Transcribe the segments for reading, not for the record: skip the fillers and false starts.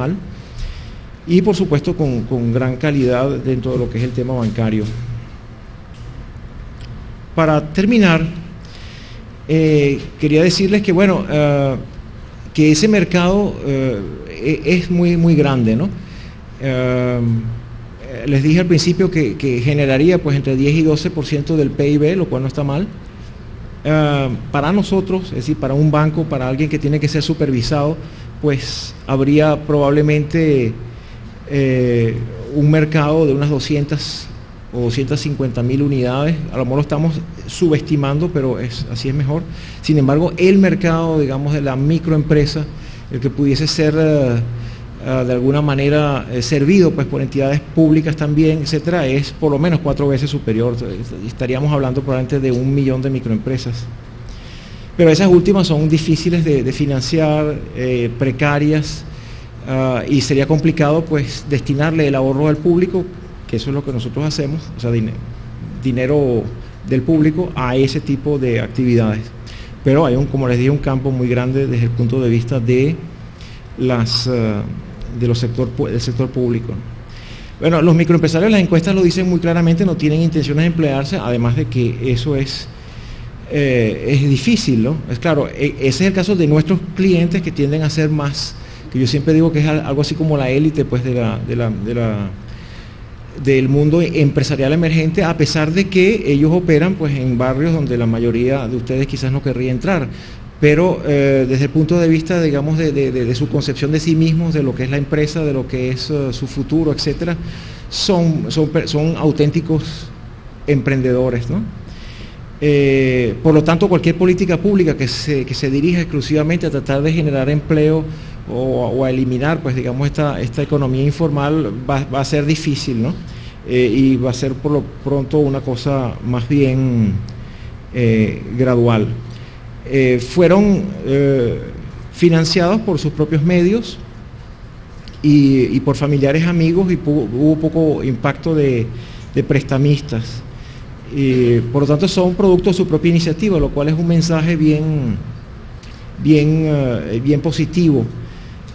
formal, y por supuesto con gran calidad dentro de lo que es el tema bancario. Para terminar, quería decirles que, bueno, que ese mercado es muy grande, ¿no? Les dije al principio que generaría pues entre 10 y 12% del PIB, lo cual no está mal. Para nosotros, es decir, para un banco, para alguien que tiene que ser supervisado, pues habría probablemente un mercado de unas 200 o 250.000 unidades. A lo mejor lo estamos subestimando, pero así es mejor. Sin embargo, el mercado, digamos, de la microempresa, el que pudiese ser de alguna manera servido pues por entidades públicas también, etcétera, es por lo menos 4 veces superior. Estaríamos hablando probablemente de 1 millón de microempresas. Pero esas últimas son difíciles de financiar, precarias, y sería complicado pues destinarle el ahorro al público, que eso es lo que nosotros hacemos, o sea, dinero del público a ese tipo de actividades. Pero hay, como les dije, un campo muy grande desde el punto de vista de del sector público. Bueno, los microempresarios, las encuestas lo dicen muy claramente, no tienen intenciones de emplearse, además de que eso es difícil, ¿no? Es claro, ese es el caso de nuestros clientes, que tienden a ser más, que yo siempre digo que es algo así como la élite pues del mundo empresarial emergente, a pesar de que ellos operan pues en barrios donde la mayoría de ustedes quizás no querría entrar, pero desde el punto de vista, digamos, de su concepción de sí mismos, de lo que es la empresa, de lo que es su futuro, etcétera, son auténticos emprendedores, ¿no? Por lo tanto, cualquier política pública que se dirija exclusivamente a tratar de generar empleo o a eliminar, pues digamos, esta economía informal va a ser difícil, ¿no? Y va a ser por lo pronto una cosa más bien gradual. Fueron financiados por sus propios medios y por familiares, amigos, y hubo poco impacto de prestamistas. Por lo tanto, son producto de su propia iniciativa, lo cual es un mensaje bien positivo,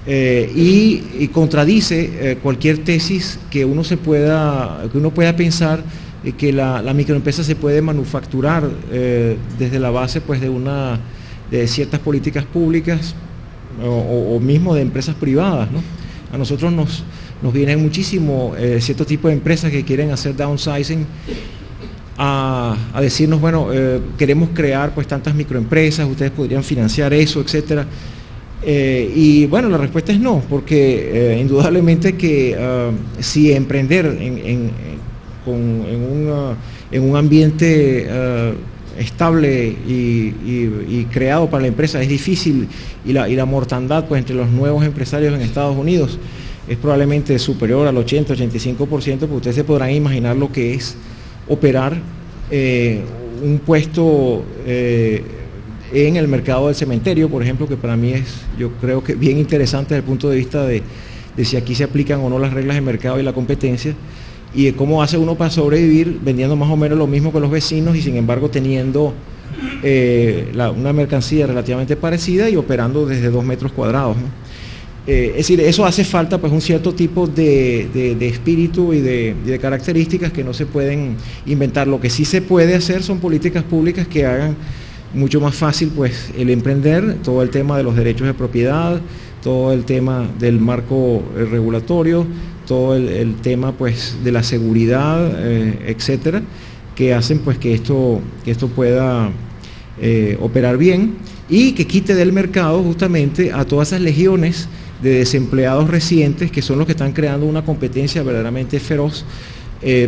y contradice cualquier tesis que uno pueda pensar que la microempresa se puede manufacturar desde la base pues de ciertas políticas públicas o mismo de empresas privadas, ¿no? A nosotros nos vienen muchísimo cierto tipo de empresas que quieren hacer downsizing a decirnos, bueno, queremos crear pues tantas microempresas, ustedes podrían financiar eso, etcétera. Y bueno, la respuesta es no, porque indudablemente que si emprender en un ambiente estable y creado para la empresa es difícil, y la mortandad pues entre los nuevos empresarios en Estados Unidos es probablemente superior al 80-85%, pues ustedes se podrán imaginar lo que es operar un puesto en el mercado del cementerio, por ejemplo, que para mí es, yo creo que bien interesante desde el punto de vista de si aquí se aplican o no las reglas de mercado y la competencia, y de cómo hace uno para sobrevivir vendiendo más o menos lo mismo que los vecinos y sin embargo teniendo una mercancía relativamente parecida y operando desde 2 metros cuadrados, ¿no? Es decir, eso hace falta pues un cierto tipo de espíritu y de características que no se pueden inventar. Lo que sí se puede hacer son políticas públicas que hagan mucho más fácil pues el emprender, todo el tema de los derechos de propiedad, todo el tema del marco regulatorio, todo el tema pues de la seguridad, etcétera, que hacen pues que esto pueda operar bien y que quite del mercado justamente a todas esas legiones de desempleados recientes que son los que están creando una competencia verdaderamente feroz,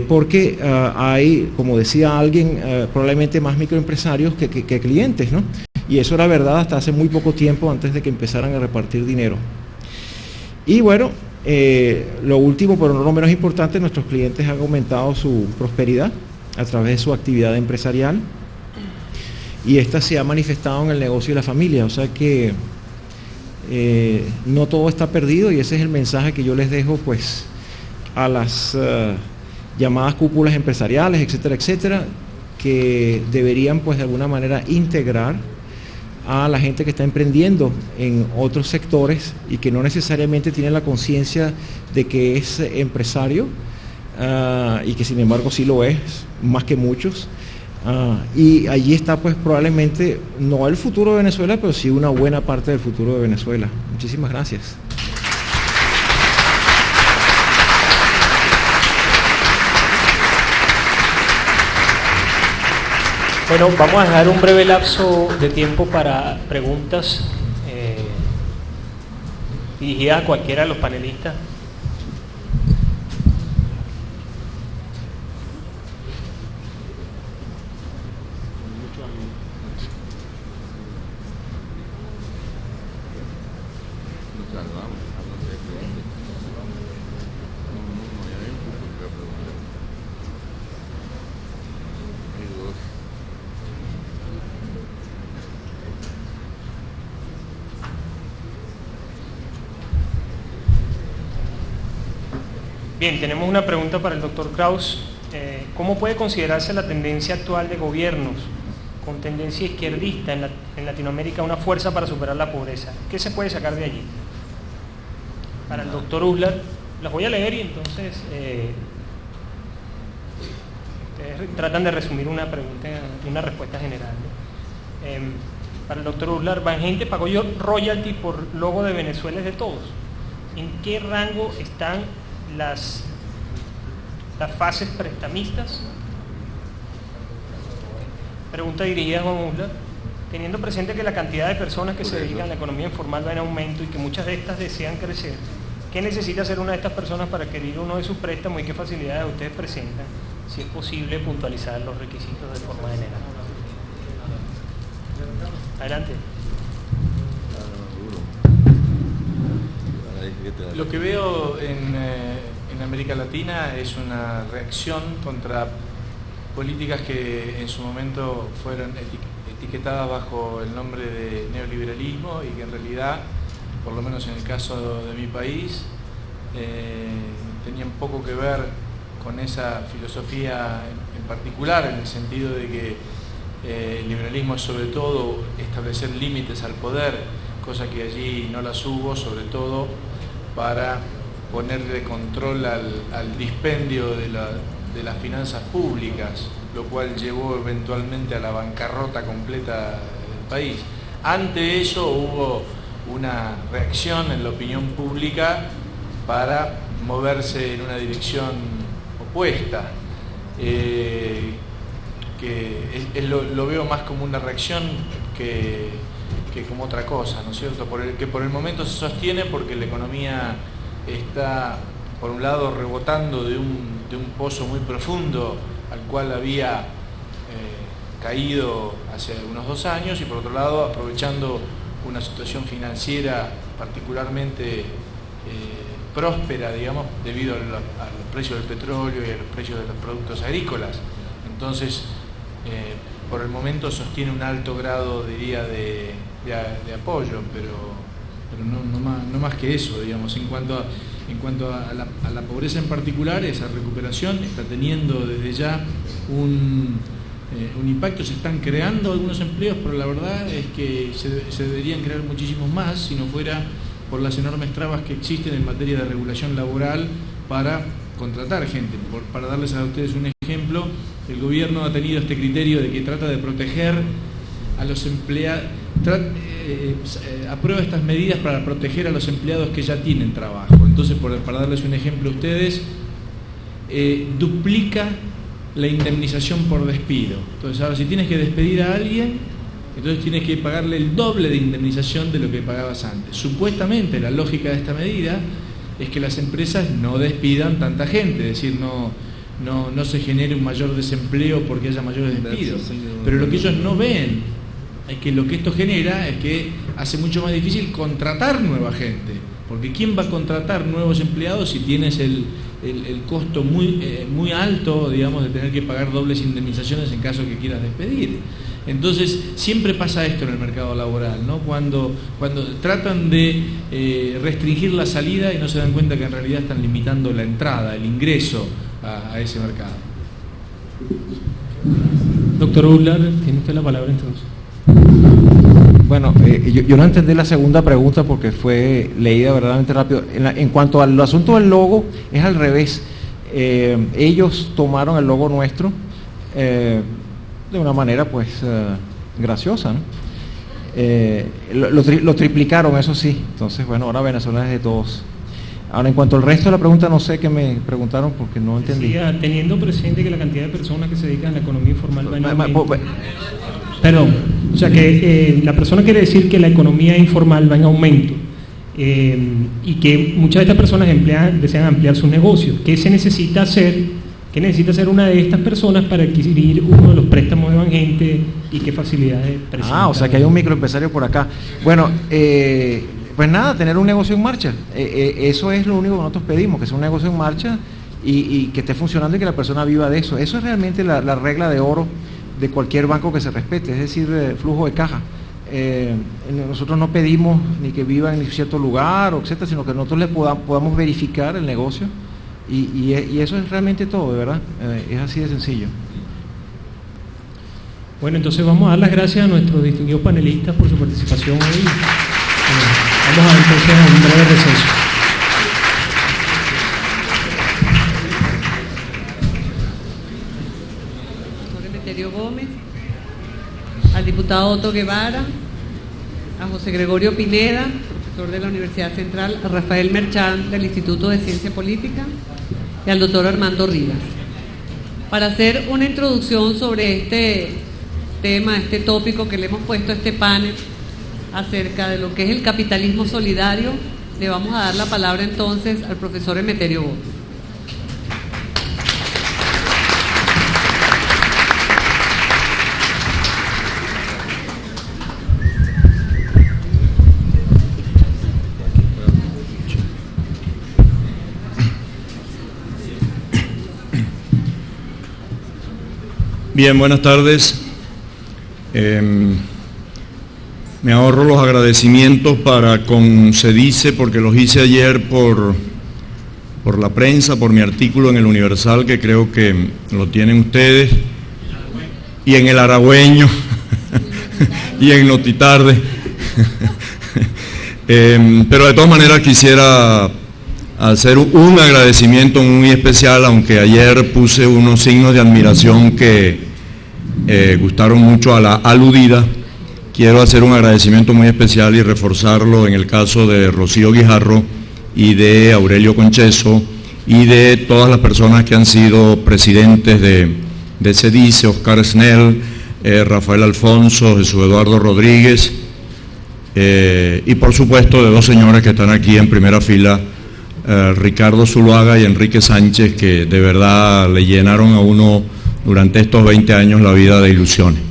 porque hay, como decía alguien, probablemente más microempresarios que clientes, ¿no? Y eso era verdad hasta hace muy poco tiempo, antes de que empezaran a repartir dinero. Y bueno, lo último, pero no lo menos importante, nuestros clientes han aumentado su prosperidad a través de su actividad empresarial, y esta se ha manifestado en el negocio de la familia, o sea que no todo está perdido, y ese es el mensaje que yo les dejo pues a las llamadas cúpulas empresariales, etcétera, etcétera, que deberían pues de alguna manera integrar a la gente que está emprendiendo en otros sectores y que no necesariamente tiene la conciencia de que es empresario, y que sin embargo sí lo es, más que muchos. Y allí está pues probablemente, no el futuro de Venezuela, pero sí una buena parte del futuro de Venezuela. Muchísimas gracias. Bueno, vamos a dejar un breve lapso de tiempo para preguntas dirigidas a cualquiera de los panelistas. Bien, tenemos una pregunta para el doctor Kraus. ¿Cómo puede considerarse la tendencia actual de gobiernos con tendencia izquierdista en Latinoamérica una fuerza para superar la pobreza? ¿Qué se puede sacar de allí? Para el doctor Uslar, las voy a leer y entonces ustedes tratan de resumir una pregunta, una respuesta general, ¿no? Para el doctor Uslar, Bangente pagó royalty por logo de Venezuela es de todos. ¿En qué rango están las fases prestamistas? Pregunta dirigida a Juan Uslar. Teniendo presente que la cantidad de personas que se dedican a la economía informal va en aumento y que muchas de estas desean crecer, ¿qué necesita hacer una de estas personas para adquirir uno de sus préstamos y qué facilidades ustedes presentan? Si es posible puntualizar los requisitos de forma general. Adelante. Lo que veo en América Latina es una reacción contra políticas que en su momento fueron etiquetadas bajo el nombre de neoliberalismo y que en realidad, por lo menos en el caso de mi país, tenían poco que ver con esa filosofía en particular, en el sentido de que el liberalismo es sobre todo establecer límites al poder, cosa que allí no las hubo, sobre todo para ponerle control al dispendio de las finanzas públicas, lo cual llevó eventualmente a la bancarrota completa del país. Ante eso hubo una reacción en la opinión pública para moverse en una dirección opuesta, que lo veo más como una reacción que como otra cosa, ¿no es cierto? Que por el momento se sostiene porque la economía está, por un lado, rebotando de un pozo muy profundo al cual había caído hace unos 2 años, y por otro lado aprovechando una situación financiera particularmente próspera, digamos, debido a los precios del petróleo y a los precios de los productos agrícolas. Entonces, por el momento sostiene un alto grado, diría, de apoyo, pero no más que eso, digamos. En cuanto a la pobreza en particular, esa recuperación está teniendo desde ya un impacto. Se están creando algunos empleos, pero la verdad es que se deberían crear muchísimos más si no fuera por las enormes trabas que existen en materia de regulación laboral para contratar gente. Para darles a ustedes un ejemplo, el gobierno ha tenido este criterio de que trata de proteger a los empleados, aprueba estas medidas para proteger a los empleados que ya tienen trabajo. Entonces, para darles un ejemplo a ustedes, duplica la indemnización por despido. Entonces, ahora si tienes que despedir a alguien, entonces tienes que pagarle el doble de indemnización de lo que pagabas antes. Supuestamente la lógica de esta medida es que las empresas no despidan tanta gente, es decir, no se genere un mayor desempleo porque haya mayores despidos. Pero lo que ellos no ven es que lo que esto genera es que hace mucho más difícil contratar nueva gente, porque ¿quién va a contratar nuevos empleados si tienes el costo muy alto, digamos, de tener que pagar dobles indemnizaciones en caso que quieras despedir? Entonces, siempre pasa esto en el mercado laboral, ¿no? Cuando tratan de restringir la salida y no se dan cuenta que en realidad están limitando la entrada, el ingreso a ese mercado. Doctor Uslar, tiene usted la palabra entonces. Bueno, yo no entendí la segunda pregunta porque fue leída verdaderamente rápido. En cuanto al asunto del logo, es al revés. Ellos tomaron el logo nuestro de una manera pues graciosa, ¿no? Lo triplicaron, eso sí. Entonces, bueno, ahora Venezuela es de todos. Ahora, en cuanto al resto de la pregunta, no sé qué me preguntaron porque no entendí. Decía, teniendo presente que la cantidad de personas que se dedican a la economía informal va en aumento. Perdón, o sea que la persona quiere decir que la economía informal va en aumento y que muchas de estas personas desean ampliar sus negocios. ¿Qué se necesita hacer? ¿Qué necesita hacer una de estas personas para adquirir uno de los préstamos de Bangente y qué facilidades presenta? O sea que hay un microempresario por acá. Bueno, pues nada, tener un negocio en marcha. Eso es lo único que nosotros pedimos, que sea un negocio en marcha y que esté funcionando y que la persona viva de eso. Eso es realmente la regla de oro de cualquier banco que se respete, es decir, flujo de caja. Nosotros no pedimos ni que vivan en cierto lugar, etcétera, sino que nosotros le podamos verificar el negocio y eso es realmente todo, de verdad. Es así de sencillo. Bueno, entonces vamos a dar las gracias a nuestros distinguidos panelistas por su participación hoy. Vamos a entonces a un breve receso. Gómez, al diputado Otto Guevara, a José Gregorio Pineda, profesor de la Universidad Central, a Rafael Merchán del Instituto de Ciencia Política y al doctor Armando Rivas. Para hacer una introducción sobre este tema, este tópico que le hemos puesto a este panel acerca de lo que es el capitalismo solidario, le vamos a dar la palabra entonces al profesor Emeterio Gómez. Bien, buenas tardes. Me ahorro los agradecimientos para con CEDICE porque los hice ayer por la prensa, por mi artículo en el Universal, que creo que lo tienen ustedes, y en el Aragüeño y en Notitarde. Pero de todas maneras quisiera hacer un agradecimiento muy especial, aunque ayer puse unos signos de admiración que gustaron mucho a la aludida. Quiero hacer un agradecimiento muy especial y reforzarlo en el caso de Rocío Guijarro y de Aurelio Concheso y de todas las personas que han sido presidentes de CEDICE, Oscar Snell, Rafael Alfonso, Jesús Eduardo Rodríguez y por supuesto de dos señores que están aquí en primera fila, Ricardo Zuluaga y Enrique Sánchez, que de verdad le llenaron a uno durante estos 20 años la vida de ilusiones.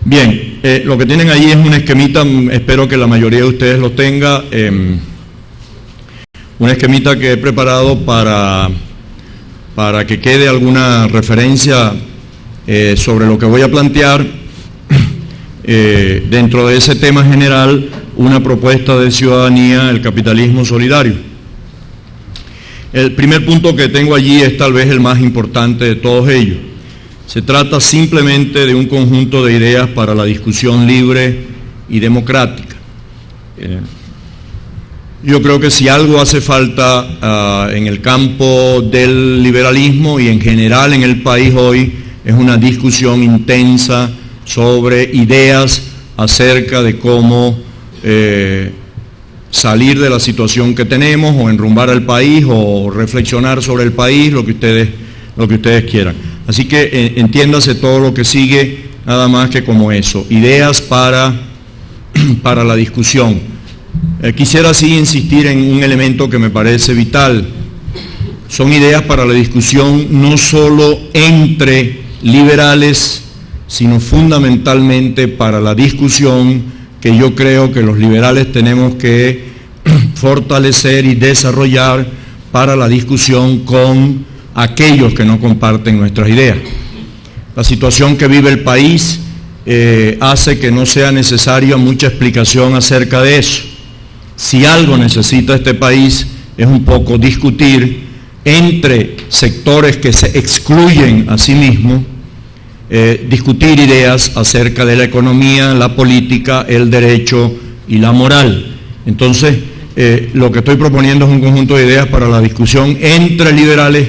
Bien, lo que tienen allí es un esquemita, espero que la mayoría de ustedes lo tenga, un esquemita que he preparado para que quede alguna referencia sobre lo que voy a plantear. Dentro de ese tema general, una propuesta de ciudadanía, el capitalismo solidario. El primer punto que tengo allí es tal vez el más importante de todos ellos. Se trata simplemente de un conjunto de ideas para la discusión libre y democrática. Yo creo que si algo hace falta en el campo del liberalismo y en general en el país hoy, es una discusión intensa sobre ideas acerca de cómo salir de la situación que tenemos o enrumbar al país o reflexionar sobre el país, lo que ustedes quieran. Así que entiéndase todo lo que sigue nada más que como eso, ideas para la discusión. Quisiera así insistir en un elemento que me parece vital. Son ideas para la discusión no solo entre liberales, sino fundamentalmente para la discusión que yo creo que los liberales tenemos que fortalecer y desarrollar para la discusión con aquellos que no comparten nuestras ideas. La situación que vive el país hace que no sea necesaria mucha explicación acerca de eso. Si algo necesita este país es un poco discutir entre sectores que se excluyen a sí mismos discutir ideas acerca de la economía, la política, el derecho y la moral. Entonces, lo que estoy proponiendo es un conjunto de ideas para la discusión entre liberales,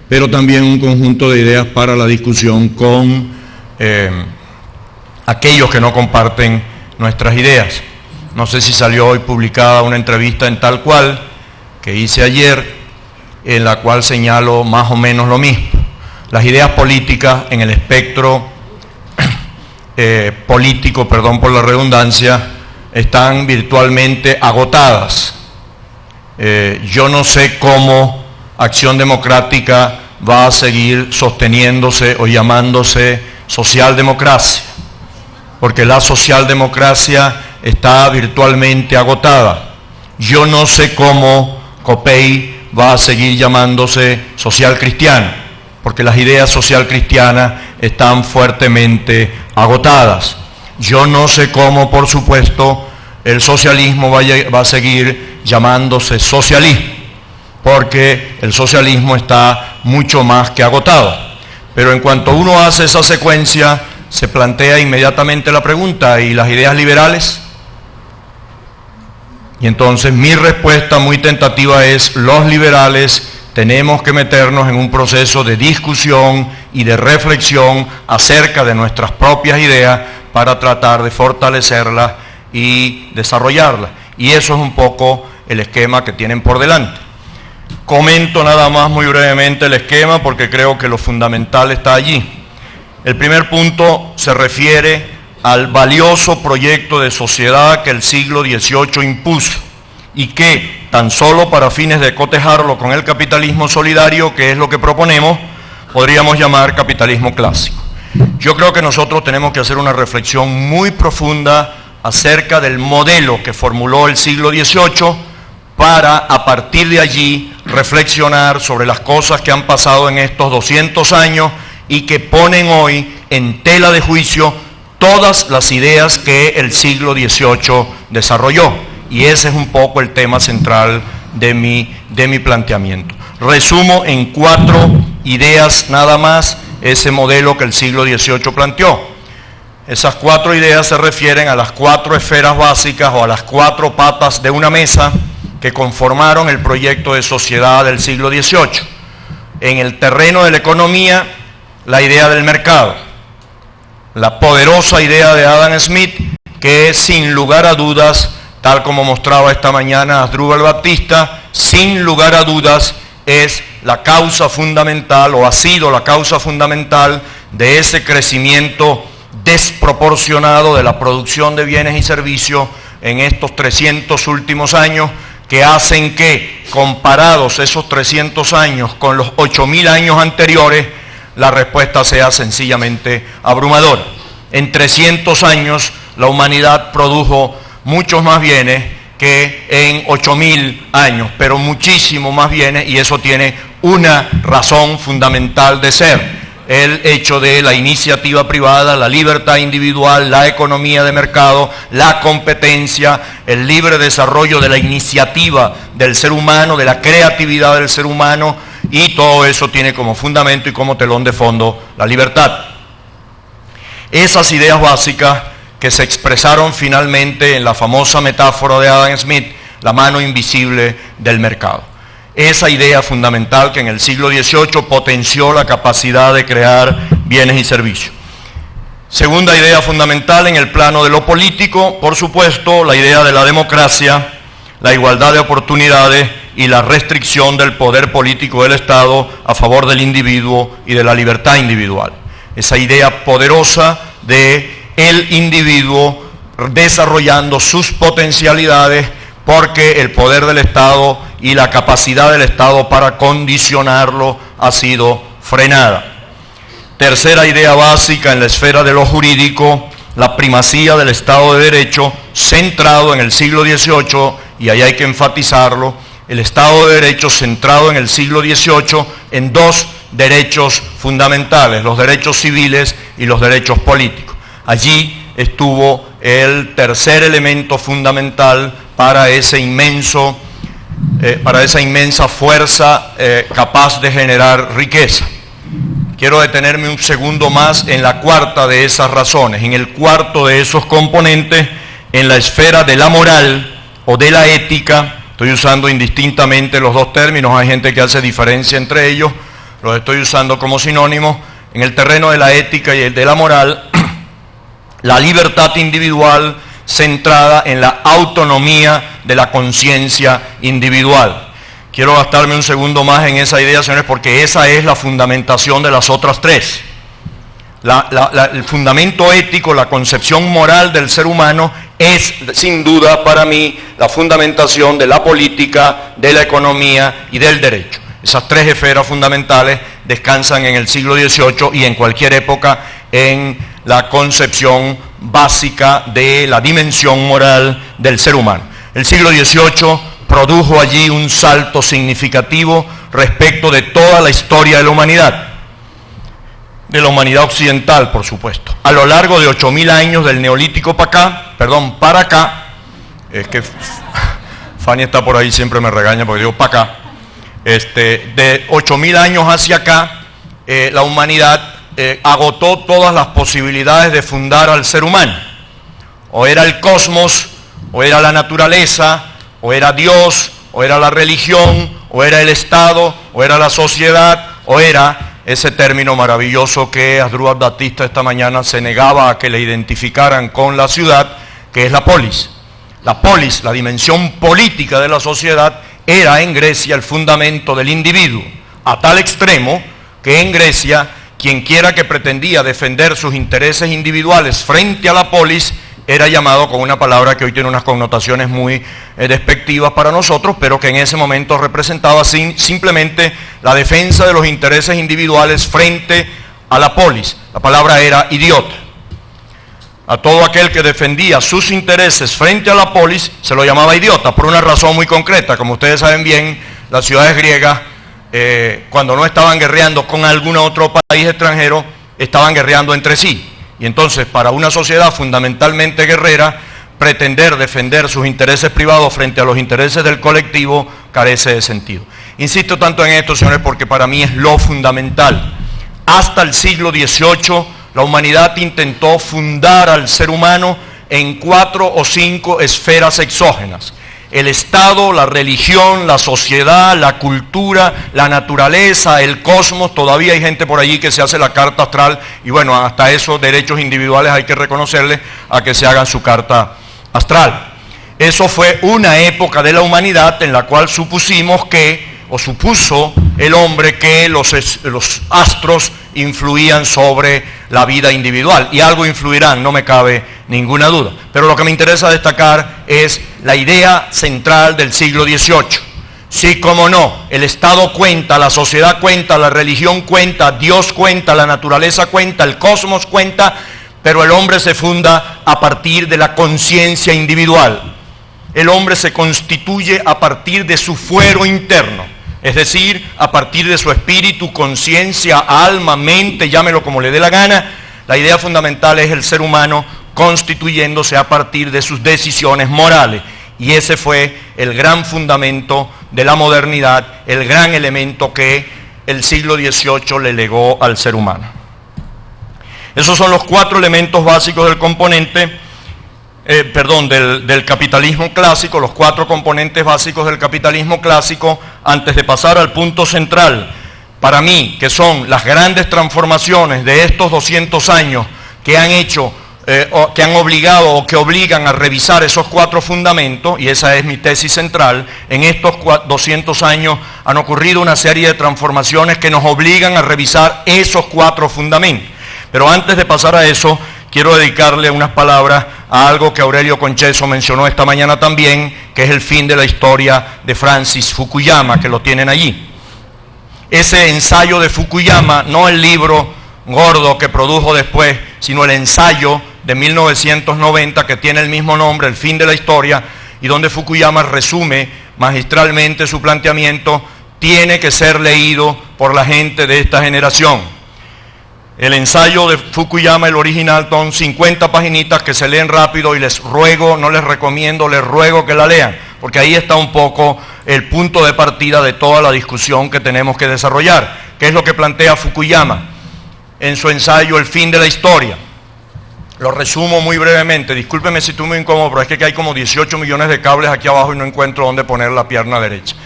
pero también un conjunto de ideas para la discusión con aquellos que no comparten nuestras ideas. No sé si salió hoy publicada una entrevista en Tal Cual que hice ayer, en la cual señalo más o menos lo mismo. Las ideas políticas en el espectro político, perdón por la redundancia, están virtualmente agotadas. Yo no sé cómo Acción Democrática va a seguir sosteniéndose o llamándose socialdemocracia, porque la socialdemocracia está virtualmente agotada. Yo no sé cómo COPEI va a seguir llamándose social cristiana, porque las ideas social cristianas están fuertemente agotadas. Yo no sé cómo, por supuesto, el socialismo va a seguir llamándose socialismo, porque el socialismo está mucho más que agotado. Pero en cuanto uno hace esa secuencia, se plantea inmediatamente la pregunta, ¿y las ideas liberales? Y entonces mi respuesta muy tentativa es, los liberales tenemos que meternos en un proceso de discusión y de reflexión acerca de nuestras propias ideas para tratar de fortalecerlas y desarrollarlas. Y eso es un poco el esquema que tienen por delante. Comento nada más muy brevemente el esquema porque creo que lo fundamental está allí. El primer punto se refiere al valioso proyecto de sociedad que el siglo XVIII impuso y que, tan solo para fines de cotejarlo con el capitalismo solidario, que es lo que proponemos, podríamos llamar capitalismo clásico. Yo creo que nosotros tenemos que hacer una reflexión muy profunda acerca del modelo que formuló el siglo XVIII para, a partir de allí, reflexionar sobre las cosas que han pasado en estos 200 años y que ponen hoy en tela de juicio todas las ideas que el siglo XVIII desarrolló. Y ese es un poco el tema central de mi planteamiento. Resumo en 4 ideas nada más ese modelo que el siglo XVIII planteó. Esas 4 ideas se refieren a las 4 esferas básicas o a las 4 patas de una mesa que conformaron el proyecto de sociedad del siglo XVIII. En el terreno de la economía, la idea del mercado. La poderosa idea de Adam Smith, que sin lugar a dudas, tal como mostraba esta mañana Asdrúbal Baptista, sin lugar a dudas es la causa fundamental o ha sido la causa fundamental de ese crecimiento desproporcionado de la producción de bienes y servicios en estos 300 últimos años, que hacen que, comparados esos 300 años con los 8.000 años anteriores, la respuesta sea sencillamente abrumadora. En 300 años la humanidad produjo muchos más bienes que en 8.000 años, pero muchísimo más bienes, y eso tiene una razón fundamental de ser: el hecho de la iniciativa privada, la libertad individual, la economía de mercado, la competencia, el libre desarrollo de la iniciativa del ser humano, de la creatividad del ser humano, y todo eso tiene como fundamento y como telón de fondo la libertad. Esas ideas básicas que se expresaron finalmente en la famosa metáfora de Adam Smith, la mano invisible del mercado. Esa idea fundamental que en el siglo XVIII potenció la capacidad de crear bienes y servicios. Segunda idea fundamental en el plano de lo político, por supuesto, la idea de la democracia, la igualdad de oportunidades y la restricción del poder político del Estado a favor del individuo y de la libertad individual. Esa idea poderosa de el individuo desarrollando sus potencialidades, porque el poder del Estado y la capacidad del Estado para condicionarlo ha sido frenada. Tercera idea básica en la esfera de lo jurídico, la primacía del Estado de Derecho, centrado en el siglo XVIII, y ahí hay que enfatizarlo, el Estado de Derecho centrado en el siglo XVIII en 2 derechos fundamentales, los derechos civiles y los derechos políticos. Allí estuvo el tercer elemento fundamental para esa inmensa fuerza capaz de generar riqueza. quiero detenerme un segundo más en la cuarta de esas razones, en el cuarto de esos componentes, en la esfera de la moral o de la ética. Estoy usando indistintamente los dos términos, hay gente que hace diferencia entre ellos, los estoy usando como sinónimos. En el terreno de la ética y el de la moral, la libertad individual centrada en la autonomía de la conciencia individual. Quiero gastarme un segundo más en esa idea, señores, porque esa es la fundamentación de las otras tres. El fundamento ético, la concepción moral del ser humano es, sin duda, para mí, la fundamentación de la política, de la economía y del derecho. Esas tres esferas fundamentales descansan en el siglo XVIII y en cualquier época en la concepción básica de la dimensión moral del ser humano. El siglo XVIII produjo allí un salto significativo respecto de toda la historia de la humanidad occidental, por supuesto. A lo largo de 8.000 años del Neolítico para acá, es que Fanny está por ahí, siempre me regaña porque digo para acá, de 8.000 años hacia acá, la humanidad agotó todas las posibilidades de fundar al ser humano. O era el cosmos, o era la naturaleza, o era Dios, o era la religión, o era el Estado, o era la sociedad, o era ese término maravilloso que Asdrúbal Batista esta mañana se negaba a que le identificaran con la ciudad, que es la polis. La polis, la dimensión política de la sociedad, era en Grecia el fundamento del individuo, a tal extremo que en Grecia quien quiera que pretendía defender sus intereses individuales frente a la polis era llamado con una palabra que hoy tiene unas connotaciones muy despectivas para nosotros, pero que en ese momento representaba simplemente la defensa de los intereses individuales frente a la polis. La palabra era idiota. A todo aquel que defendía sus intereses frente a la polis se lo llamaba idiota, por una razón muy concreta. Como ustedes saben bien, las ciudades griegas, cuando no estaban guerreando con algún otro país extranjero, estaban guerreando entre sí. Y entonces, para una sociedad fundamentalmente guerrera, pretender defender sus intereses privados frente a los intereses del colectivo carece de sentido. Insisto tanto en esto, señores, porque para mí es lo fundamental. Hasta el siglo XVIII, la humanidad intentó fundar al ser humano en 4 o 5 esferas exógenas. El Estado, la religión, la sociedad, la cultura, la naturaleza, el cosmos. Todavía hay gente por allí que se hace la carta astral y bueno, hasta esos derechos individuales hay que reconocerles a que se hagan su carta astral. Eso fue una época de la humanidad en la cual supuso el hombre que los astros influían sobre la vida individual, y algo influirán, no me cabe ninguna duda. Pero lo que me interesa destacar es la idea central del siglo XVIII. Sí, cómo no, el Estado cuenta, la sociedad cuenta, la religión cuenta, Dios cuenta, la naturaleza cuenta, el cosmos cuenta, pero el hombre se funda a partir de la conciencia individual. El hombre se constituye a partir de su fuero interno. Es decir, a partir de su espíritu, conciencia, alma, mente, llámelo como le dé la gana, la idea fundamental es el ser humano constituyéndose a partir de sus decisiones morales. Y ese fue el gran fundamento de la modernidad, el gran elemento que el siglo XVIII le legó al ser humano. Esos son los 4 elementos básicos del componente, del capitalismo clásico, los 4 componentes básicos del capitalismo clásico, antes de pasar al punto central, para mí, que son las grandes transformaciones de estos 200 años que han hecho, que han obligado o que obligan a revisar esos 4 fundamentos, y esa es mi tesis central. En estos 200 años han ocurrido una serie de transformaciones que nos obligan a revisar esos 4 fundamentos. Pero antes de pasar a eso, quiero dedicarle unas palabras a algo que Aurelio Concheso mencionó esta mañana también, que es el fin de la historia de Francis Fukuyama, que lo tienen allí. Ese ensayo de Fukuyama, no el libro gordo que produjo después, sino el ensayo de 1990 que tiene el mismo nombre, El fin de la historia, y donde Fukuyama resume magistralmente su planteamiento, tiene que ser leído por la gente de esta generación. El ensayo de Fukuyama, el original, son 50 paginitas que se leen rápido y les ruego, no les recomiendo, les ruego que la lean, porque ahí está un poco el punto de partida de toda la discusión que tenemos que desarrollar. ¿Qué es lo que plantea Fukuyama? en su ensayo El fin de la historia. Lo resumo muy brevemente, discúlpeme si estoy muy incómodo, pero es que hay como 18 millones de cables aquí abajo y no encuentro dónde poner la pierna derecha.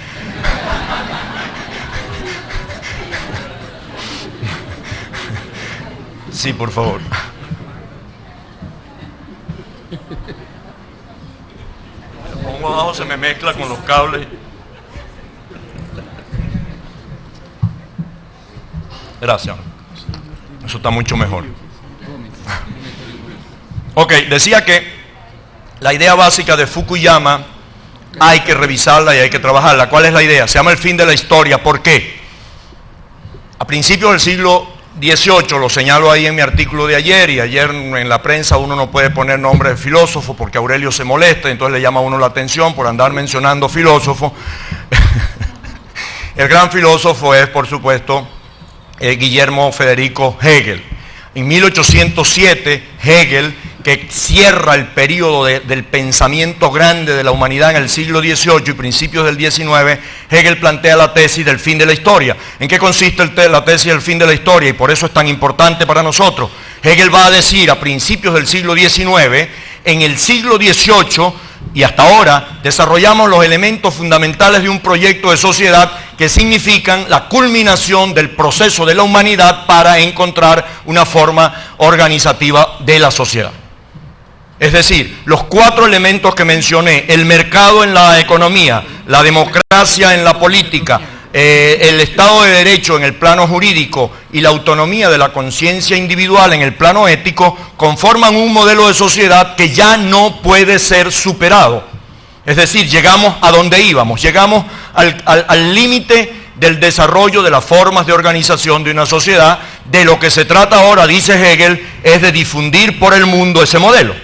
Sí, por favor. Lo pongo abajo, se me mezcla con los cables. Gracias. Eso está mucho mejor. Ok, decía que la idea básica de Fukuyama hay que revisarla y hay que trabajarla. ¿Cuál es la idea? Se llama El fin de la historia. ¿Por qué? A principios del siglo XVIII, lo señalo ahí en mi artículo de ayer, y ayer en la prensa uno no puede poner nombre de filósofo porque Aurelio se molesta, entonces le llama a uno la atención por andar mencionando filósofo. El gran filósofo es, por supuesto, Guillermo Federico Hegel. En 1807, Hegel, que cierra el periodo del pensamiento grande de la humanidad en el siglo XVIII y principios del XIX, Hegel plantea la tesis del fin de la historia. ¿En qué consiste la tesis del fin de la historia? Y por eso es tan importante para nosotros. Hegel va a decir a principios del siglo XIX, en el siglo XVIII y hasta ahora, desarrollamos los elementos fundamentales de un proyecto de sociedad que significan la culminación del proceso de la humanidad para encontrar una forma organizativa de la sociedad. Es decir, los 4 elementos que mencioné, el mercado en la economía, la democracia en la política, el Estado de Derecho en el plano jurídico y la autonomía de la conciencia individual en el plano ético, conforman un modelo de sociedad que ya no puede ser superado. Es decir, llegamos a donde íbamos, llegamos al límite del desarrollo de las formas de organización de una sociedad. De lo que se trata ahora, dice Hegel, es de difundir por el mundo ese modelo.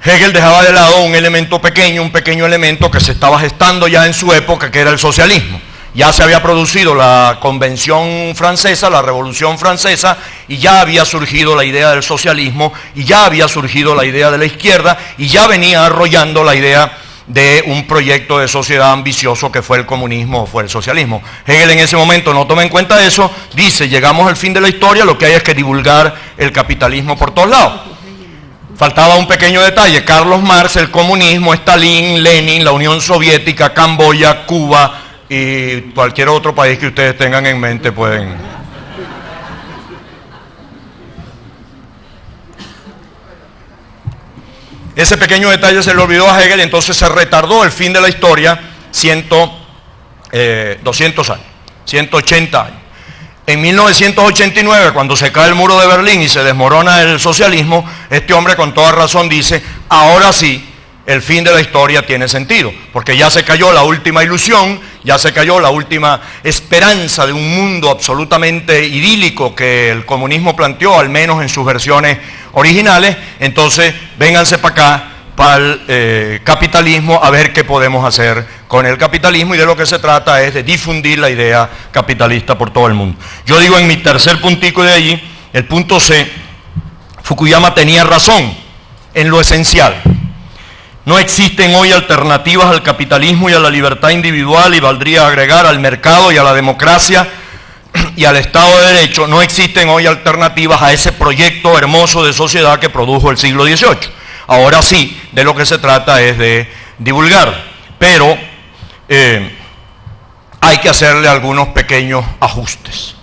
Hegel dejaba de lado un pequeño elemento que se estaba gestando ya en su época, que era el socialismo. Ya se había producido la Convención Francesa, la Revolución Francesa, y ya había surgido la idea del socialismo, y ya había surgido la idea de la izquierda, y ya venía arrollando la idea de un proyecto de sociedad ambicioso que fue el comunismo o fue el socialismo. Hegel en ese momento no toma en cuenta eso, dice, llegamos al fin de la historia, lo que hay es que divulgar el capitalismo por todos lados. Faltaba un pequeño detalle, Carlos Marx, el comunismo, Stalin, Lenin, la Unión Soviética, Camboya, Cuba y cualquier otro país que ustedes tengan en mente pueden. Ese pequeño detalle se le olvidó a Hegel, entonces se retardó el fin de la historia 200 años, 180 años. En 1989, cuando se cae el muro de Berlín y se desmorona el socialismo, este hombre con toda razón dice, ahora sí, el fin de la historia tiene sentido, porque ya se cayó la última ilusión, ya se cayó la última esperanza de un mundo absolutamente idílico que el comunismo planteó, al menos en sus versiones originales. Entonces, vénganse para acá, para el capitalismo, a ver qué podemos hacer con el capitalismo, y de lo que se trata es de difundir la idea capitalista por todo el mundo. Yo digo en mi tercer puntico de allí, el punto C, Fukuyama tenía razón en lo esencial. No existen hoy alternativas al capitalismo y a la libertad individual, y valdría agregar al mercado y a la democracia y al Estado de Derecho. No existen hoy alternativas a ese proyecto hermoso de sociedad que produjo el siglo XVIII. Ahora sí, de lo que se trata es de divulgar, pero hay que hacerle algunos pequeños ajustes.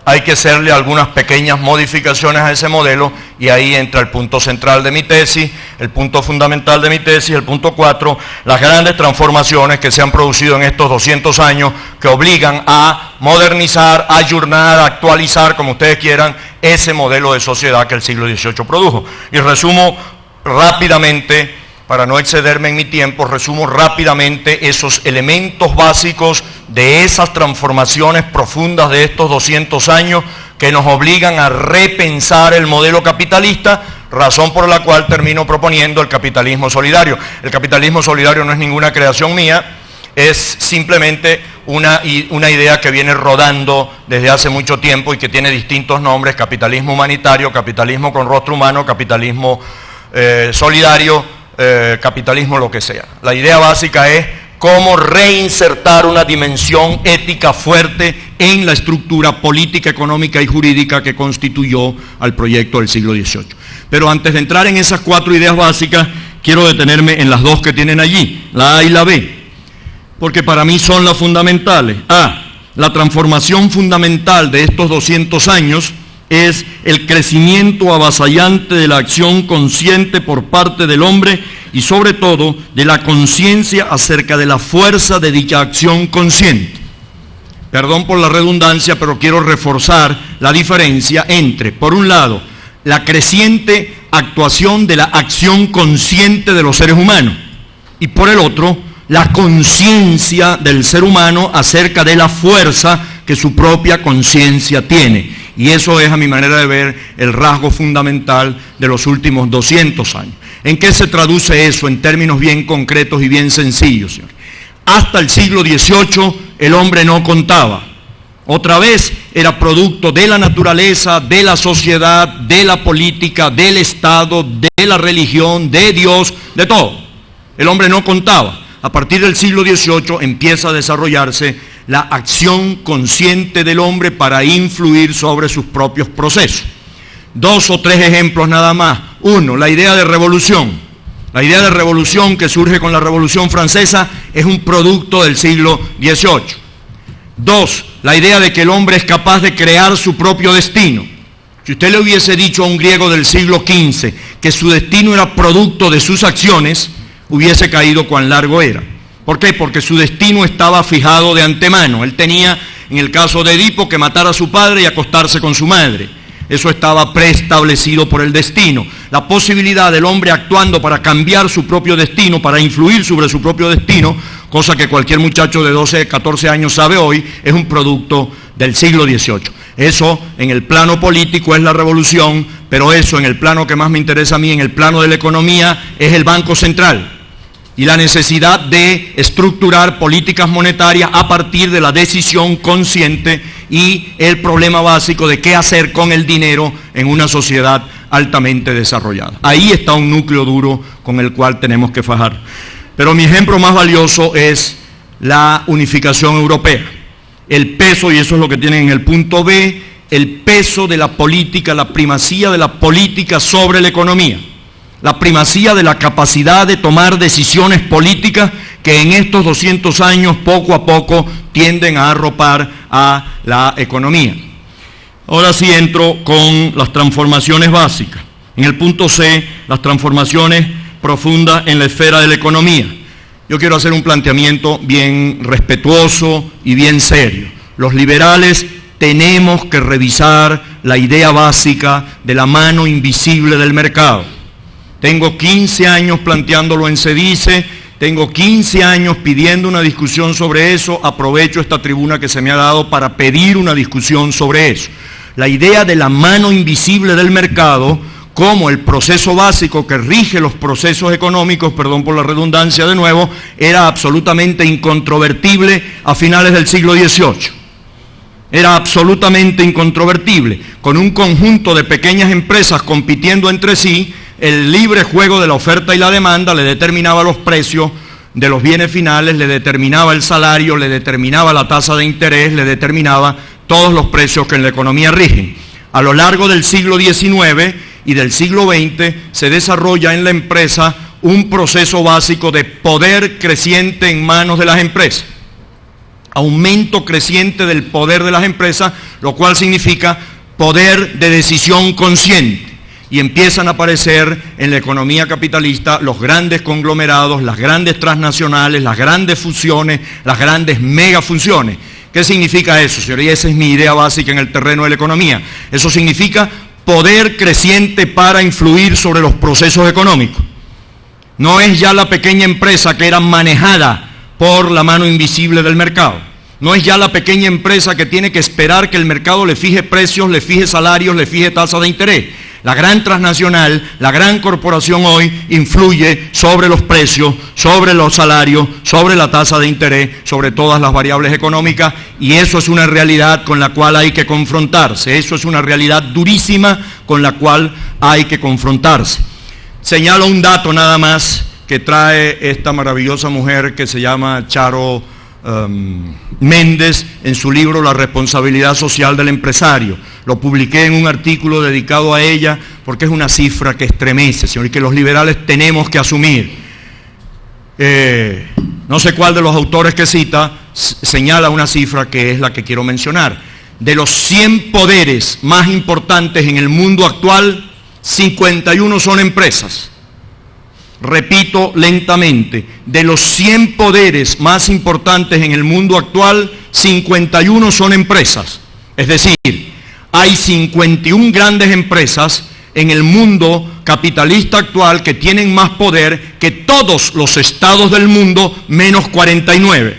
Hay que hacerle algunas pequeñas modificaciones a ese modelo, y ahí entra el punto central de mi tesis, el punto fundamental de mi tesis, el punto 4, las grandes transformaciones que se han producido en estos 200 años que obligan a modernizar, a ayornar, a actualizar, como ustedes quieran, ese modelo de sociedad que el siglo XVIII produjo. Y resumo rápidamente, para no excederme en mi tiempo, resumo rápidamente esos elementos básicos de esas transformaciones profundas de estos 200 años que nos obligan a repensar el modelo capitalista, razón por la cual termino proponiendo el capitalismo solidario. El capitalismo solidario no es ninguna creación mía, es simplemente una idea que viene rodando desde hace mucho tiempo y que tiene distintos nombres: capitalismo humanitario, capitalismo con rostro humano, capitalismo solidario, capitalismo lo que sea. La idea básica es cómo reinsertar una dimensión ética fuerte en la estructura política, económica y jurídica que constituyó al proyecto del siglo XVIII. Pero antes de entrar en esas 4 ideas básicas, quiero detenerme en las 2 que tienen allí, la A y la B, porque para mí son las fundamentales. A, la transformación fundamental de estos 200 años es el crecimiento avasallante de la acción consciente por parte del hombre y sobre todo de la conciencia acerca de la fuerza de dicha acción consciente. Perdón por la redundancia, pero quiero reforzar la diferencia entre, por un lado, la creciente actuación de la acción consciente de los seres humanos y por el otro, la conciencia del ser humano acerca de la fuerza que su propia conciencia tiene. Y eso es, a mi manera de ver, el rasgo fundamental de los últimos 200 años. ¿En qué se traduce eso en términos bien concretos y bien sencillos, señor? Hasta el siglo XVIII el hombre no contaba. Otra vez era producto de la naturaleza, de la sociedad, de la política, del Estado, de la religión, de Dios, de todo. El hombre no contaba. A partir del siglo XVIII empieza a desarrollarse la acción consciente del hombre para influir sobre sus propios procesos. 2 o 3 ejemplos nada más. 1, la idea de revolución. La idea de revolución que surge con la Revolución Francesa es un producto del siglo XVIII. 2, la idea de que el hombre es capaz de crear su propio destino. Si usted le hubiese dicho a un griego del siglo XV que su destino era producto de sus acciones, hubiese caído cuán largo era. ¿Por qué? Porque su destino estaba fijado de antemano. Él tenía, en el caso de Edipo, que matar a su padre y acostarse con su madre. Eso estaba preestablecido por el destino. La posibilidad del hombre actuando para cambiar su propio destino, para influir sobre su propio destino, cosa que cualquier muchacho de 12, 14 años sabe hoy, es un producto del siglo XVIII. Eso en el plano político es la revolución, pero eso en el plano que más me interesa a mí, en el plano de la economía, es el Banco Central. Y la necesidad de estructurar políticas monetarias a partir de la decisión consciente y el problema básico de qué hacer con el dinero en una sociedad altamente desarrollada. Ahí está un núcleo duro con el cual tenemos que fajar. Pero mi ejemplo más valioso es la unificación europea. El peso, y eso es lo que tienen en el punto B, el peso de la política, la primacía de la política sobre la economía. La primacía de la capacidad de tomar decisiones políticas que en estos 200 años poco a poco tienden a arropar a la economía. Ahora sí entro con las transformaciones básicas. En el punto C, las transformaciones profundas en la esfera de la economía. Yo quiero hacer un planteamiento bien respetuoso y bien serio. Los liberales tenemos que revisar la idea básica de la mano invisible del mercado. Tengo 15 años planteándolo en SEDICE, tengo 15 años pidiendo una discusión sobre eso, aprovecho esta tribuna que se me ha dado para pedir una discusión sobre eso. La idea de la mano invisible del mercado como el proceso básico que rige los procesos económicos, perdón por la redundancia de nuevo, era absolutamente incontrovertible a finales del siglo XVIII. Era absolutamente incontrovertible. Con un conjunto de pequeñas empresas compitiendo entre sí, el libre juego de la oferta y la demanda le determinaba los precios de los bienes finales, le determinaba el salario, le determinaba la tasa de interés, le determinaba todos los precios que en la economía rigen. A lo largo del siglo XIX y del siglo XX se desarrolla en la empresa un proceso básico de poder creciente en manos de las empresas. Aumento creciente del poder de las empresas, lo cual significa poder de decisión consciente. Y empiezan a aparecer en la economía capitalista los grandes conglomerados, las grandes transnacionales, las grandes fusiones, las grandes megafunciones. ¿Qué significa eso, señor? Y esa es mi idea básica en el terreno de la economía. Eso significa poder creciente para influir sobre los procesos económicos. No es ya la pequeña empresa que era manejada por la mano invisible del mercado. No es ya la pequeña empresa que tiene que esperar que el mercado le fije precios, le fije salarios, le fije tasa de interés. La gran transnacional, la gran corporación hoy influye sobre los precios, sobre los salarios, sobre la tasa de interés, sobre todas las variables económicas, y eso es una realidad con la cual hay que confrontarse. Eso es una realidad durísima con la cual hay que confrontarse. Señalo un dato nada más que trae esta maravillosa mujer que se llama Charo Méndez en su libro La responsabilidad social del empresario. Lo publiqué en un artículo dedicado a ella porque es una cifra que estremece, señor, y que los liberales tenemos que asumir. No sé cuál de los autores que cita señala una cifra que es la que quiero mencionar. De los 100 poderes más importantes en el mundo actual, 51 son empresas. Repito lentamente, de los 100 poderes más importantes en el mundo actual, 51 son empresas. Es decir, hay 51 grandes empresas en el mundo capitalista actual que tienen más poder que todos los estados del mundo menos 49.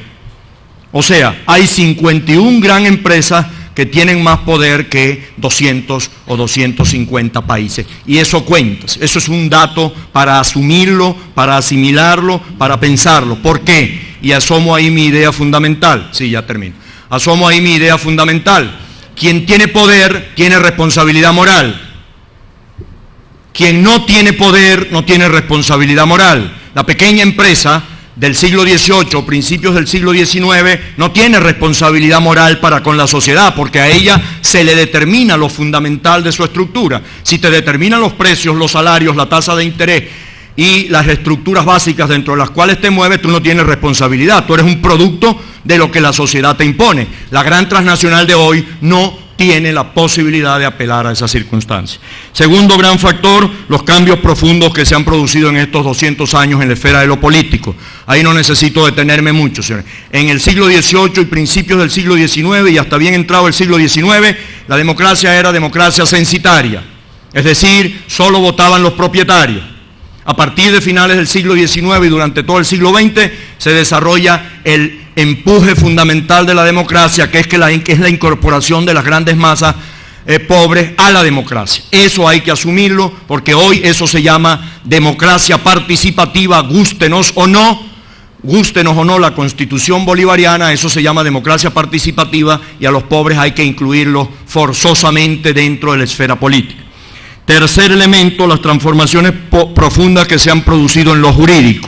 O sea, hay 51 grandes empresas que tienen más poder que 200 o 250 países. Y eso cuenta, eso es un dato para asumirlo, para asimilarlo, para pensarlo. ¿Por qué? Y asomo ahí mi idea fundamental. Sí, ya termino. Asomo ahí mi idea fundamental. Quien tiene poder tiene responsabilidad moral. Quien no tiene poder no tiene responsabilidad moral. La pequeña empresa del siglo XVIII, principios del siglo XIX, no tiene responsabilidad moral para con la sociedad, porque a ella se le determina lo fundamental de su estructura. Si te determinan los precios, los salarios, la tasa de interés y las estructuras básicas dentro de las cuales te mueves, tú no tienes responsabilidad, tú eres un producto de lo que la sociedad te impone. La gran transnacional de hoy no tiene la posibilidad de apelar a esas circunstancias. Segundo gran factor, los cambios profundos que se han producido en estos 200 años en la esfera de lo político. Ahí no necesito detenerme mucho, señores. En el siglo XVIII y principios del siglo XIX y hasta bien entrado el siglo XIX, la democracia era democracia censitaria, es decir, solo votaban los propietarios. A partir de finales del siglo XIX y durante todo el siglo XX se desarrolla el empuje fundamental de la democracia, que es la incorporación de las grandes masas pobres a la democracia. Eso hay que asumirlo, porque hoy eso se llama democracia participativa, gústenos o no la Constitución bolivariana, eso se llama democracia participativa, y a los pobres hay que incluirlos forzosamente dentro de la esfera política. Tercer elemento, las transformaciones profundas que se han producido en lo jurídico.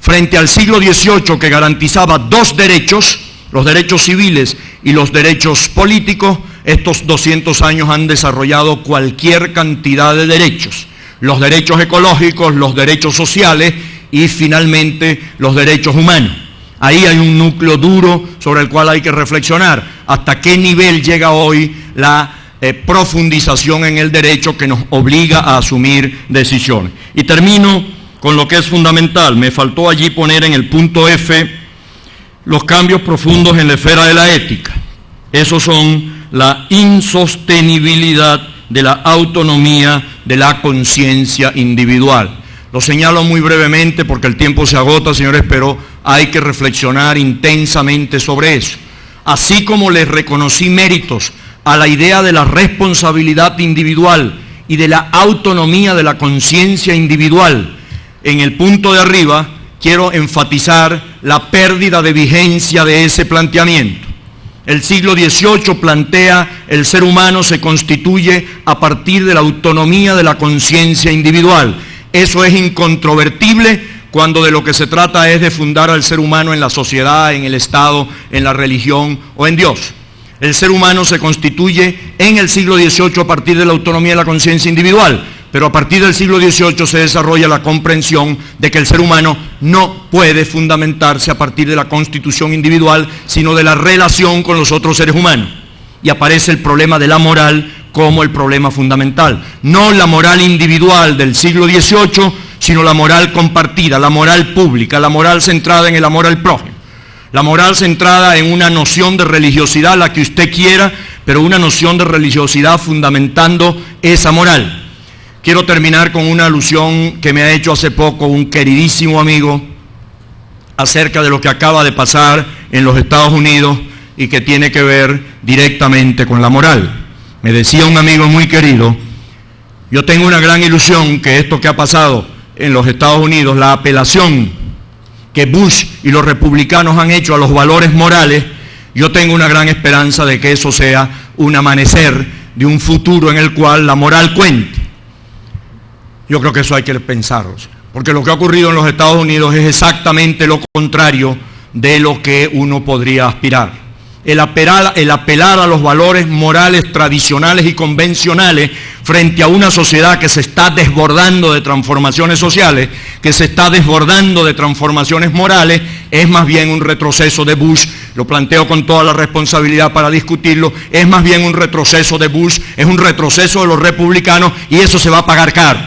Frente al siglo XVIII, que garantizaba dos derechos, los derechos civiles y los derechos políticos, estos 200 años han desarrollado cualquier cantidad de derechos. Los derechos ecológicos, los derechos sociales y finalmente los derechos humanos. Ahí hay un núcleo duro sobre el cual hay que reflexionar. ¿Hasta qué nivel llega hoy la profundización en el derecho que nos obliga a asumir decisiones? Y termino con lo que es fundamental. Me faltó allí poner en el punto F los cambios profundos en la esfera de la ética. Esos son la insostenibilidad de la autonomía de la conciencia individual. Lo señalo muy brevemente porque el tiempo se agota, señores, pero hay que reflexionar intensamente sobre eso. Así como les reconocí méritos a la idea de la responsabilidad individual y de la autonomía de la conciencia individual, en el punto de arriba quiero enfatizar la pérdida de vigencia de ese planteamiento. El siglo XVIII plantea el ser humano se constituye a partir de la autonomía de la conciencia individual. Eso es incontrovertible cuando de lo que se trata es de fundar al ser humano en la sociedad, en el Estado, en la religión o en Dios. El ser humano se constituye en el siglo XVIII a partir de la autonomía de la conciencia individual, pero a partir del siglo XVIII se desarrolla la comprensión de que el ser humano no puede fundamentarse a partir de la constitución individual, sino de la relación con los otros seres humanos. Y aparece el problema de la moral como el problema fundamental. No la moral individual del siglo XVIII, sino la moral compartida, la moral pública, la moral centrada en el amor al prójimo. La moral centrada en una noción de religiosidad, la que usted quiera, pero una noción de religiosidad fundamentando esa moral. Quiero terminar con una alusión que me ha hecho hace poco un queridísimo amigo acerca de lo que acaba de pasar en los Estados Unidos y que tiene que ver directamente con la moral. Me decía un amigo muy querido, yo tengo una gran ilusión que esto que ha pasado en los Estados Unidos, la apelación que Bush y los republicanos han hecho a los valores morales, yo tengo una gran esperanza de que eso sea un amanecer de un futuro en el cual la moral cuente. Yo creo que eso hay que pensarlo. porque lo que ha ocurrido en los Estados Unidos es exactamente lo contrario de lo que uno podría aspirar. El apelar a los valores morales tradicionales y convencionales frente a una sociedad que se está desbordando de transformaciones sociales, que se está desbordando de transformaciones morales, es más bien un retroceso de Bush. Lo planteo con toda la responsabilidad para discutirlo. Es más bien un retroceso de Bush, es un retroceso de los republicanos, y eso se va a pagar caro.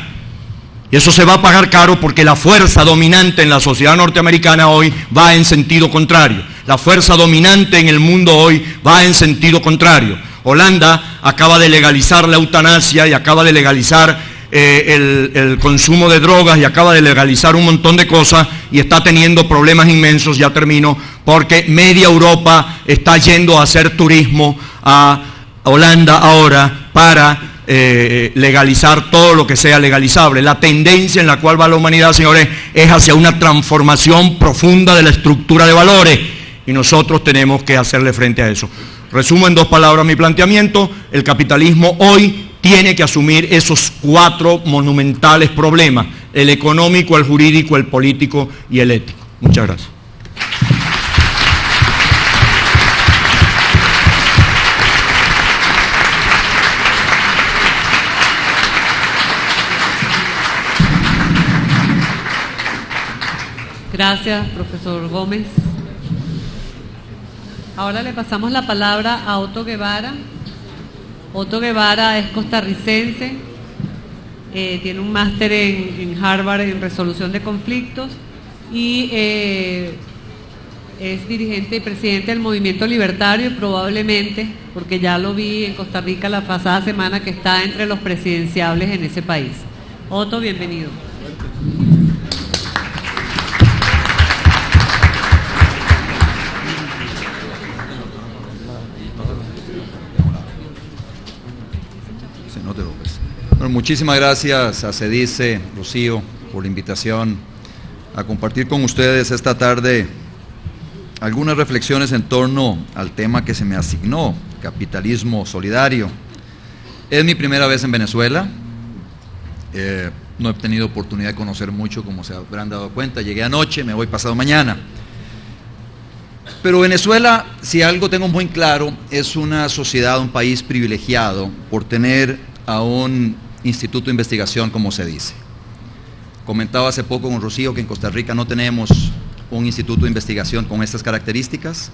Y eso se va a pagar caro porque la fuerza dominante en la sociedad norteamericana hoy va en sentido contrario. La fuerza dominante en el mundo hoy va en sentido contrario. Holanda acaba de legalizar la eutanasia y acaba de legalizar el consumo de drogas y acaba de legalizar un montón de cosas y está teniendo problemas inmensos, ya termino, porque media Europa está yendo a hacer turismo a Holanda ahora para legalizar todo lo que sea legalizable. La tendencia en la cual va la humanidad, señores, es hacia una transformación profunda de la estructura de valores y nosotros tenemos que hacerle frente a eso. Resumo en 2 palabras mi planteamiento: el capitalismo hoy tiene que asumir esos 4 monumentales problemas: el económico, el jurídico, el político y el ético. Muchas gracias. Gracias, profesor Gómez. Ahora le pasamos la palabra a Otto Guevara. Otto Guevara es costarricense, tiene un máster en Harvard en resolución de conflictos y es dirigente y presidente del Movimiento Libertario, y probablemente, porque ya lo vi en Costa Rica la pasada semana, que está entre los presidenciables en ese país. Otto, bienvenido. Bueno, muchísimas gracias a CEDICE, Rocío, por la invitación a compartir con ustedes esta tarde algunas reflexiones en torno al tema que se me asignó, capitalismo solidario. Es mi primera vez en Venezuela, no he tenido oportunidad de conocer mucho, como se habrán dado cuenta. Llegué anoche, me voy pasado mañana. Pero Venezuela, si algo tengo muy claro, es una sociedad, un país privilegiado por tener a un instituto de investigación, como se dice. Comentaba hace poco con Rocío que en Costa Rica no tenemos un instituto de investigación con estas características.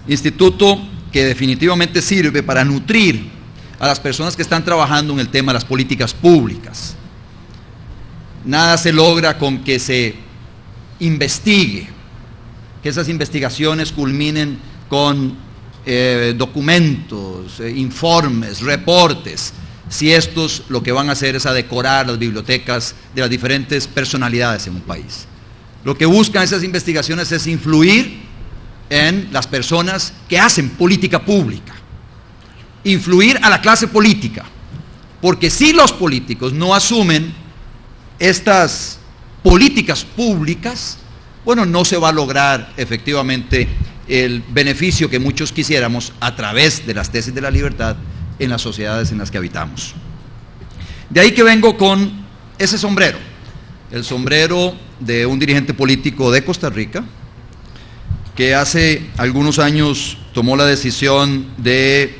Instituto que definitivamente sirve para nutrir a las personas que están trabajando en el tema de las políticas públicas. Nada se logra con que se investigue, que esas investigaciones culminen con documentos, informes, reportes, si estos lo que van a hacer es adecorar las bibliotecas de las diferentes personalidades en un país. Lo que buscan esas investigaciones es influir en las personas que hacen política pública, influir a la clase política, porque si los políticos no asumen estas políticas públicas, bueno, no se va a lograr efectivamente el beneficio que muchos quisiéramos a través de las tesis de la libertad en las sociedades en las que habitamos. De ahí que vengo con ese sombrero, el sombrero de un dirigente político de Costa Rica, que hace algunos años tomó la decisión de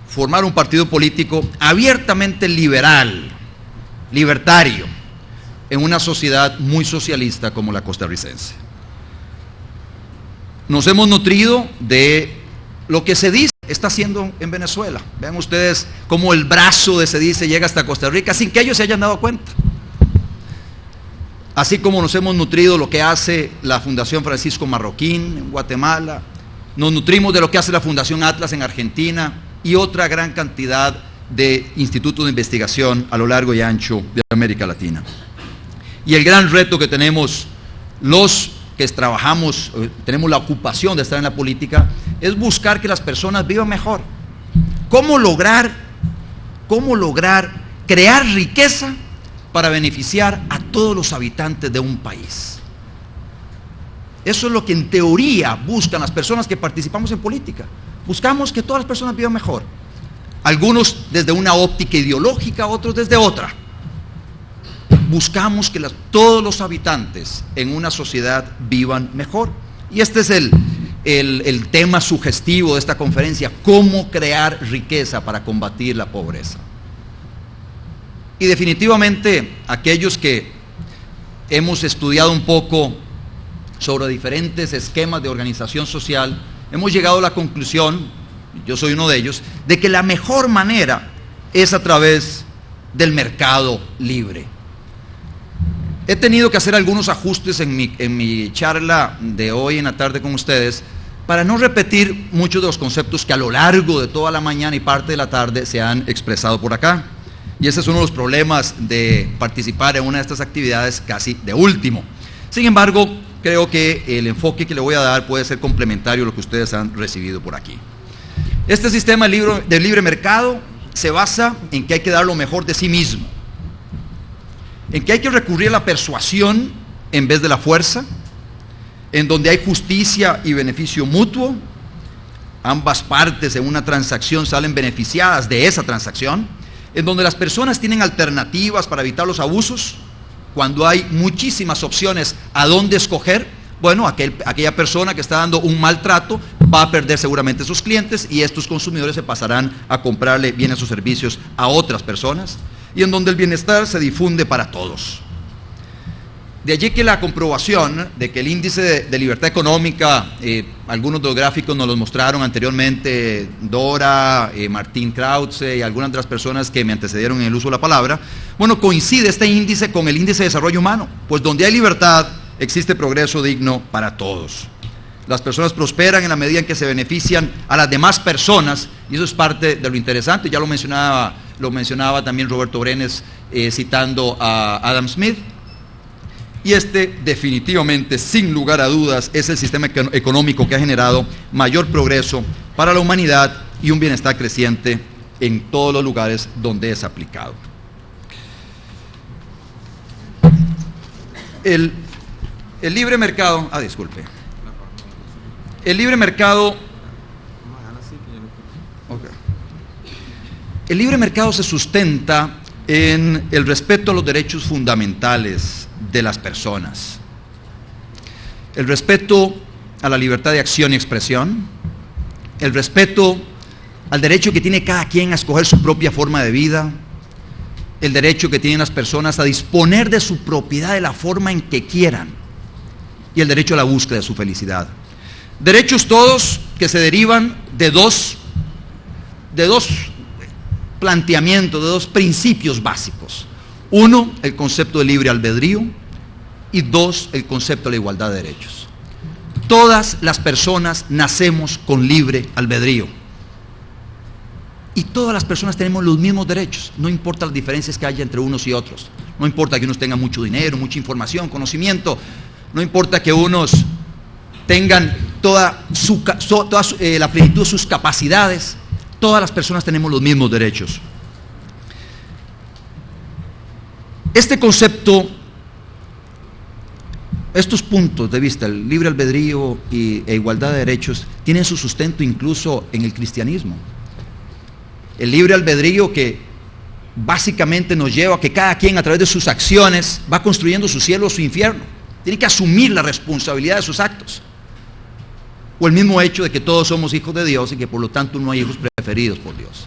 formar un partido político abiertamente liberal, libertario, en una sociedad muy socialista como la costarricense. Nos hemos nutrido de lo que CEDICE está haciendo en Venezuela. Vean ustedes cómo el brazo de CEDICE llega hasta Costa Rica sin que ellos se hayan dado cuenta. Así como nos hemos nutrido de lo que hace la Fundación Francisco Marroquín en Guatemala, nos nutrimos de lo que hace la Fundación Atlas en Argentina y otra gran cantidad de institutos de investigación a lo largo y ancho de América Latina. Y el gran reto que tenemos los que trabajamos, tenemos la ocupación de estar en la política, es buscar que las personas vivan mejor. ¿Cómo lograr crear riqueza para beneficiar a todos los habitantes de un país? Eso es lo que en teoría buscan las personas que participamos en política. Buscamos que todas las personas vivan mejor. Algunos desde una óptica ideológica, otros desde otra. buscamos que todos los habitantes en una sociedad vivan mejor. Y este es el tema sugestivo de esta conferencia: cómo crear riqueza para combatir la pobreza. Y definitivamente aquellos que hemos estudiado un poco sobre diferentes esquemas de organización social, hemos llegado a la conclusión, yo soy uno de ellos, de que la mejor manera es a través del mercado libre. He tenido que hacer algunos ajustes en mi charla de hoy en la tarde con ustedes para no repetir muchos de los conceptos que a lo largo de toda la mañana y parte de la tarde se han expresado por acá. Y ese es uno de los problemas de participar en una de estas actividades casi de último. Sin embargo, creo que el enfoque que le voy a dar puede ser complementario a lo que ustedes han recibido por aquí. Este sistema de libre mercado se basa en que hay que dar lo mejor de sí mismo, en que hay que recurrir a la persuasión en vez de la fuerza, en donde hay justicia y beneficio mutuo, ambas partes en una transacción salen beneficiadas de esa transacción, en donde las personas tienen alternativas para evitar los abusos. Cuando hay muchísimas opciones a dónde escoger, bueno, aquella persona que está dando un maltrato va a perder seguramente sus clientes, y estos consumidores se pasarán a comprarle bienes o servicios a otras personas, y en donde el bienestar se difunde para todos. De allí que la comprobación de que el índice de libertad económica, algunos de los gráficos nos los mostraron anteriormente Dora, Martín Krause y algunas de las personas que me antecedieron en el uso de la palabra, bueno, coincide este índice con el índice de desarrollo humano, pues donde hay libertad existe progreso digno para todos. Las personas prosperan en la medida en que se benefician a las demás personas, y eso es parte de lo interesante. Ya lo mencionaba también Roberto Brenes citando a Adam Smith. Y este definitivamente, sin lugar a dudas, es el sistema económico que ha generado mayor progreso para la humanidad y un bienestar creciente en todos los lugares donde es aplicado. El libre mercado, el libre mercado, el libre mercado se sustenta en el respeto a los derechos fundamentales de las personas, el respeto a la libertad de acción y expresión, el respeto al derecho que tiene cada quien a escoger su propia forma de vida, el derecho que tienen las personas a disponer de su propiedad de la forma en que quieran, y el derecho a la búsqueda de su felicidad. Derechos todos que se derivan de dos planteamientos, de dos principios básicos. Uno, el concepto de libre albedrío, y dos, el concepto de la igualdad de derechos. Todas las personas nacemos con libre albedrío, y todas las personas tenemos los mismos derechos, no importa las diferencias que haya entre unos y otros, no importa que unos tengan mucho dinero, mucha información, conocimiento, no importa que unos tengan toda la plenitud de sus capacidades, todas las personas tenemos los mismos derechos. Este concepto, estos puntos de vista, el libre albedrío e igualdad de derechos, tienen su sustento incluso en el cristianismo. El libre albedrío que básicamente nos lleva a que cada quien a través de sus acciones va construyendo su cielo o su infierno. Tiene que asumir la responsabilidad de sus actos. O el mismo hecho de que todos somos hijos de Dios y que por lo tanto no hay hijos preferidos por Dios.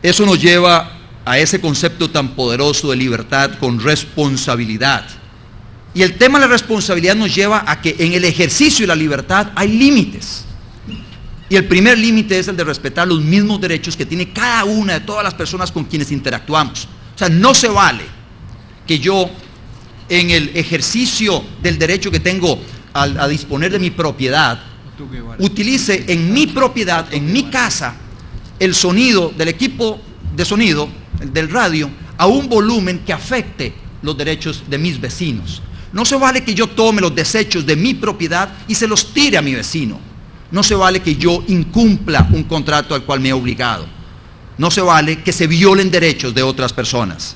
Eso nos lleva a ese concepto tan poderoso de libertad con responsabilidad. Y el tema de la responsabilidad nos lleva a que en el ejercicio de la libertad hay límites. Y el primer límite es el de respetar los mismos derechos que tiene cada una de todas las personas con quienes interactuamos. O sea, no se vale que yo, en el ejercicio del derecho que tengo a disponer de mi propiedad, utilice en mi propiedad, en mi casa, el sonido del equipo de sonido, del radio, a un volumen que afecte los derechos de mis vecinos. No se vale que yo tome los desechos de mi propiedad y se los tire a mi vecino. No se vale que yo incumpla un contrato al cual me he obligado. No se vale que se violen derechos de otras personas.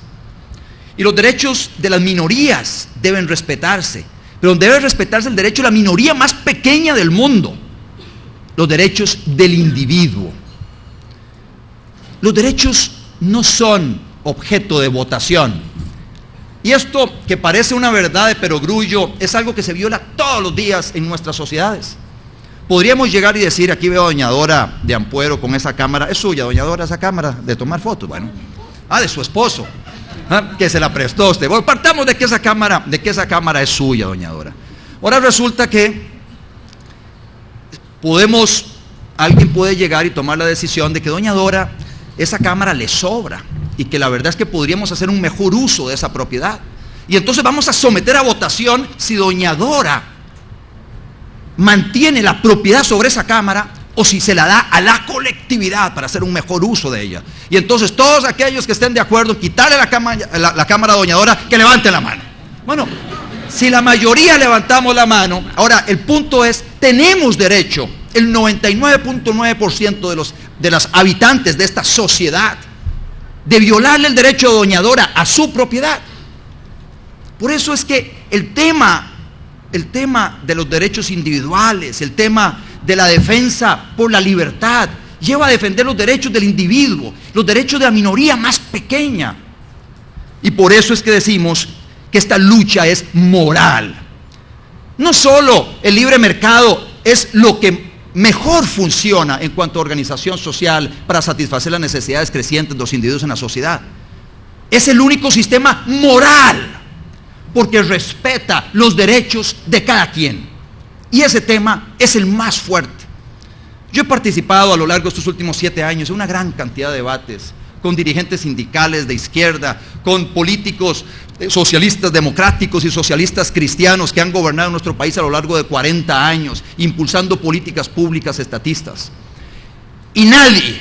Y los derechos de las minorías deben respetarse, pero debe respetarse el derecho de la minoría más pequeña del mundo, los derechos del individuo. Los derechos no son objeto de votación. Y esto que parece una verdad de perogrullo es algo que se viola todos los días en nuestras sociedades. Podríamos llegar y decir, aquí veo a doña Dora de Ampuero con esa cámara, es suya, doña Dora, esa cámara de tomar fotos, bueno, de su esposo, que se la prestó a usted. Bueno, partamos de que esa cámara es suya, doña Dora. Ahora resulta que alguien puede llegar y tomar la decisión de que doña Dora, esa cámara le sobra, y que la verdad es que podríamos hacer un mejor uso de esa propiedad. Y entonces vamos a someter a votación si doña Dora mantiene la propiedad sobre esa cámara o si se la da a la colectividad para hacer un mejor uso de ella. Y entonces todos aquellos que estén de acuerdo en quitarle la cámara a doña Dora, que levanten la mano. Bueno, si la mayoría levantamos la mano, ahora el punto es, tenemos derecho, el 99.9% de los habitantes de esta sociedad, de violarle el derecho de doña Dora a su propiedad. Por eso es que el tema de los derechos individuales, el tema de la defensa por la libertad, lleva a defender los derechos del individuo, los derechos de la minoría más pequeña. Y por eso es que decimos que esta lucha es moral. No solo el libre mercado es lo que mejor funciona en cuanto a organización social para satisfacer las necesidades crecientes de los individuos en la sociedad. Es el único sistema moral, porque respeta los derechos de cada quien. Y ese tema es el más fuerte. Yo he participado a lo largo de estos últimos 7 años en una gran cantidad de debates con dirigentes sindicales de izquierda, con políticos socialistas democráticos y socialistas cristianos que han gobernado nuestro país a lo largo de 40 años, impulsando políticas públicas estatistas. Y nadie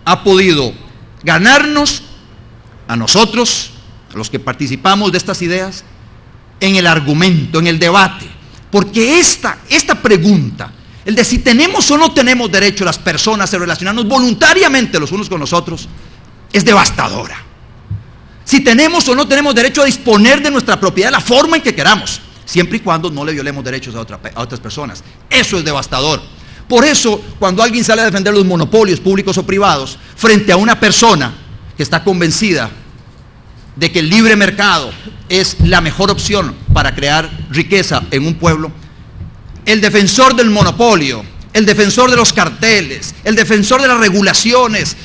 ha podido ganarnos a nosotros, a los que participamos de estas ideas, en el argumento, en el debate. Porque esta pregunta, el de si tenemos o no tenemos derecho las personas a relacionarnos voluntariamente los unos con los otros, es devastadora. Si tenemos o no tenemos derecho a disponer de nuestra propiedad de la forma en que queramos, siempre y cuando no le violemos derechos a otras personas. Eso es devastador. Por eso, cuando alguien sale a defender los monopolios públicos o privados frente a una persona que está convencida de que el libre mercado es la mejor opción para crear riqueza en un pueblo, el defensor del monopolio, el defensor de los carteles, el defensor de las regulaciones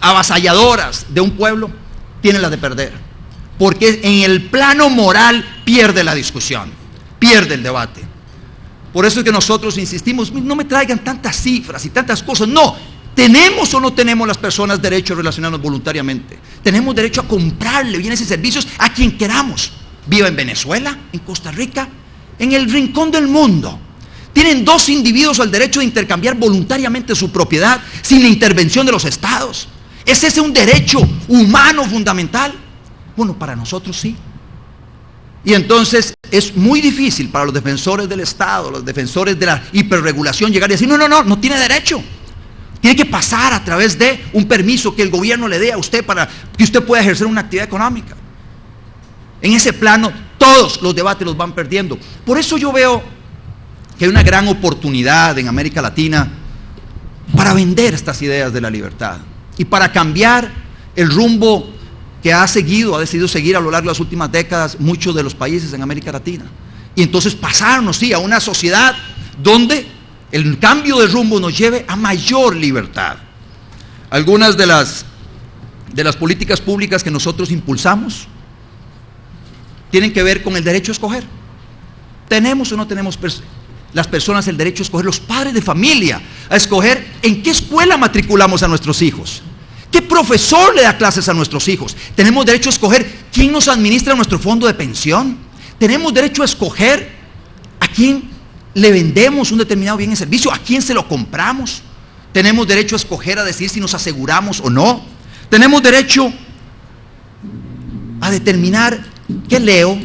avasalladoras de un pueblo, tiene la de perder. Porque en el plano moral pierde la discusión, pierde el debate. Por eso es que nosotros insistimos, no me traigan tantas cifras y tantas cosas. No, tenemos o no tenemos las personas derecho a relacionarnos voluntariamente. Tenemos derecho a comprarle bienes y servicios a quien queramos. Viva en Venezuela, en Costa Rica, en el rincón del mundo. Tienen 2 individuos el derecho de intercambiar voluntariamente su propiedad sin la intervención de los estados. ¿Es ese un derecho humano fundamental? Bueno, para nosotros sí. Y entonces es muy difícil para los defensores del Estado, los defensores de la hiperregulación, llegar y decir, no tiene derecho. Tiene que pasar a través de un permiso que el gobierno le dé a usted para que usted pueda ejercer una actividad económica. En ese plano, todos los debates los van perdiendo. Por eso yo veo que hay una gran oportunidad en América Latina para vender estas ideas de la libertad y para cambiar el rumbo que ha decidido seguir a lo largo de las últimas décadas muchos de los países en América Latina. Y entonces pasarnos, sí, a una sociedad donde el cambio de rumbo nos lleve a mayor libertad. Algunas de las políticas públicas que nosotros impulsamos tienen que ver con el derecho a escoger. ¿Tenemos o no tenemos las personas el derecho a escoger, los padres de familia, a escoger en qué escuela matriculamos a nuestros hijos? ¿Qué profesor le da clases a nuestros hijos? ¿Tenemos derecho a escoger quién nos administra nuestro fondo de pensión? ¿Tenemos derecho a escoger a quién le vendemos un determinado bien y servicio? ¿A quién se lo compramos? ¿Tenemos derecho a escoger, a decir si nos aseguramos o no? ¿Tenemos derecho a determinar qué leo,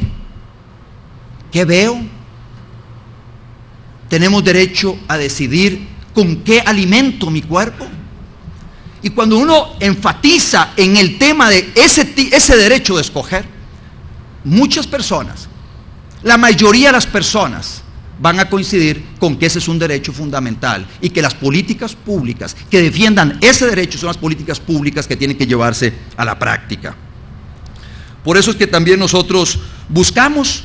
qué veo? ¿Tenemos derecho a decidir con qué alimento mi cuerpo? Y cuando uno enfatiza en el tema de ese derecho de escoger, muchas personas, la mayoría de las personas, van a coincidir con que ese es un derecho fundamental y que las políticas públicas que defiendan ese derecho son las políticas públicas que tienen que llevarse a la práctica. Por eso es que también nosotros buscamos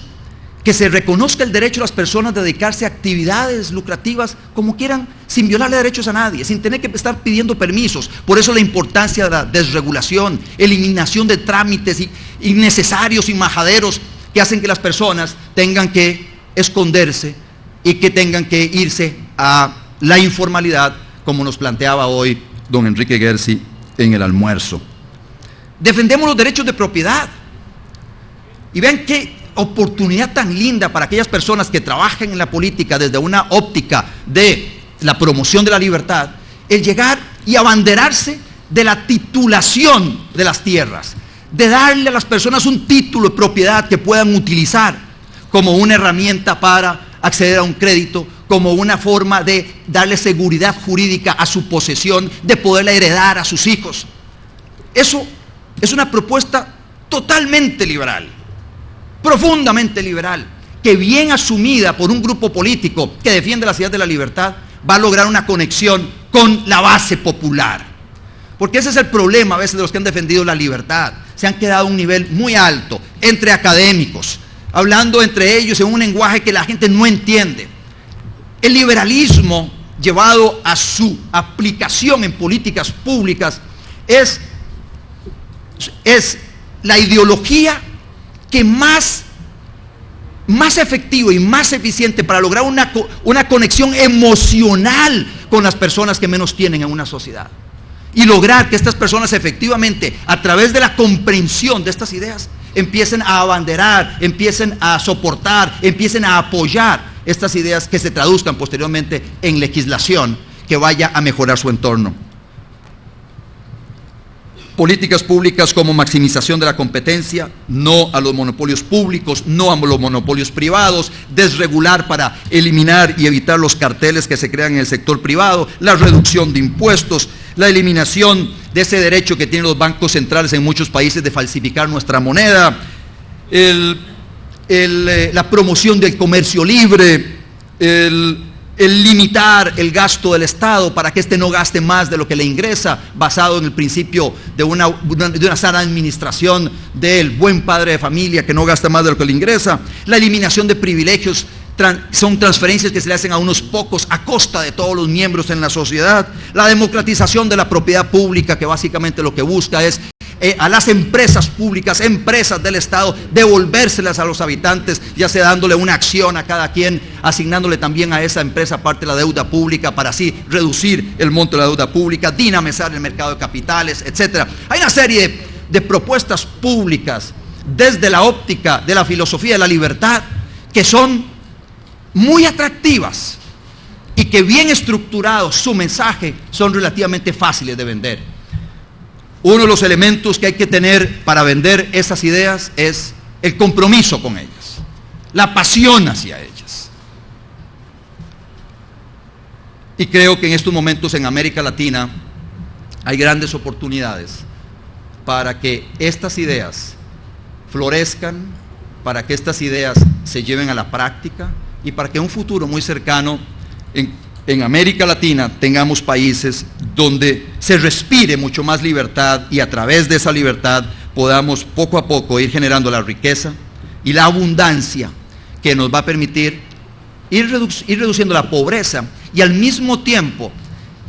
que se reconozca el derecho de las personas de dedicarse a actividades lucrativas como quieran, sin violarle derechos a nadie, sin tener que estar pidiendo permisos. Por eso la importancia de la desregulación, eliminación de trámites innecesarios y majaderos que hacen que las personas tengan que esconderse y que tengan que irse a la informalidad, como nos planteaba hoy don Enrique Gersi en el almuerzo. Defendemos los derechos de propiedad. Y vean qué oportunidad tan linda para aquellas personas que trabajan en la política desde una óptica de la promoción de la libertad, el llegar y abanderarse de la titulación de las tierras, de darle a las personas un título de propiedad que puedan utilizar como una herramienta para acceder a un crédito, como una forma de darle seguridad jurídica a su posesión, de poderla heredar a sus hijos. Eso es una propuesta totalmente liberal, profundamente liberal, que bien asumida por un grupo político que defiende las ideas de la libertad, va a lograr una conexión con la base popular. Porque ese es el problema a veces de los que han defendido la libertad. Se han quedado a un nivel muy alto, entre académicos, hablando entre ellos en un lenguaje que la gente no entiende. El liberalismo, llevado a su aplicación en políticas públicas, es la ideología que más efectivo y más eficiente para lograr una conexión emocional con las personas que menos tienen en una sociedad, y lograr que estas personas efectivamente, a través de la comprensión de estas ideas, empiecen a abanderar, empiecen a soportar, empiecen a apoyar estas ideas que se traduzcan posteriormente en legislación que vaya a mejorar su entorno. Políticas públicas como maximización de la competencia, no a los monopolios públicos, no a los monopolios privados, desregular para eliminar y evitar los carteles que se crean en el sector privado, la reducción de impuestos, la eliminación de ese derecho que tienen los bancos centrales en muchos países de falsificar nuestra moneda, la promoción del comercio libre, el limitar el gasto del Estado para que éste no gaste más de lo que le ingresa, basado en el principio de una sana administración del buen padre de familia que no gasta más de lo que le ingresa, la eliminación de privilegios, son transferencias que se le hacen a unos pocos a costa de todos los miembros en la sociedad, la democratización de la propiedad pública, que básicamente lo que busca es a las empresas públicas, empresas del Estado, devolvérselas a los habitantes, ya sea dándole una acción a cada quien, asignándole también a esa empresa parte de la deuda pública para así reducir el monto de la deuda pública, dinamizar el mercado de capitales, etc. Hay una serie de propuestas públicas desde la óptica de la filosofía de la libertad que son muy atractivas y que bien estructurados su mensaje son relativamente fáciles de vender. Uno de los elementos que hay que tener para vender esas ideas es el compromiso con ellas, la pasión hacia ellas. Y creo que en estos momentos en América Latina hay grandes oportunidades para que estas ideas florezcan, para que estas ideas se lleven a la práctica y para que en un futuro muy cercano en América Latina tengamos países donde se respire mucho más libertad y a través de esa libertad podamos poco a poco ir generando la riqueza y la abundancia que nos va a permitir ir reduciendo la pobreza y al mismo tiempo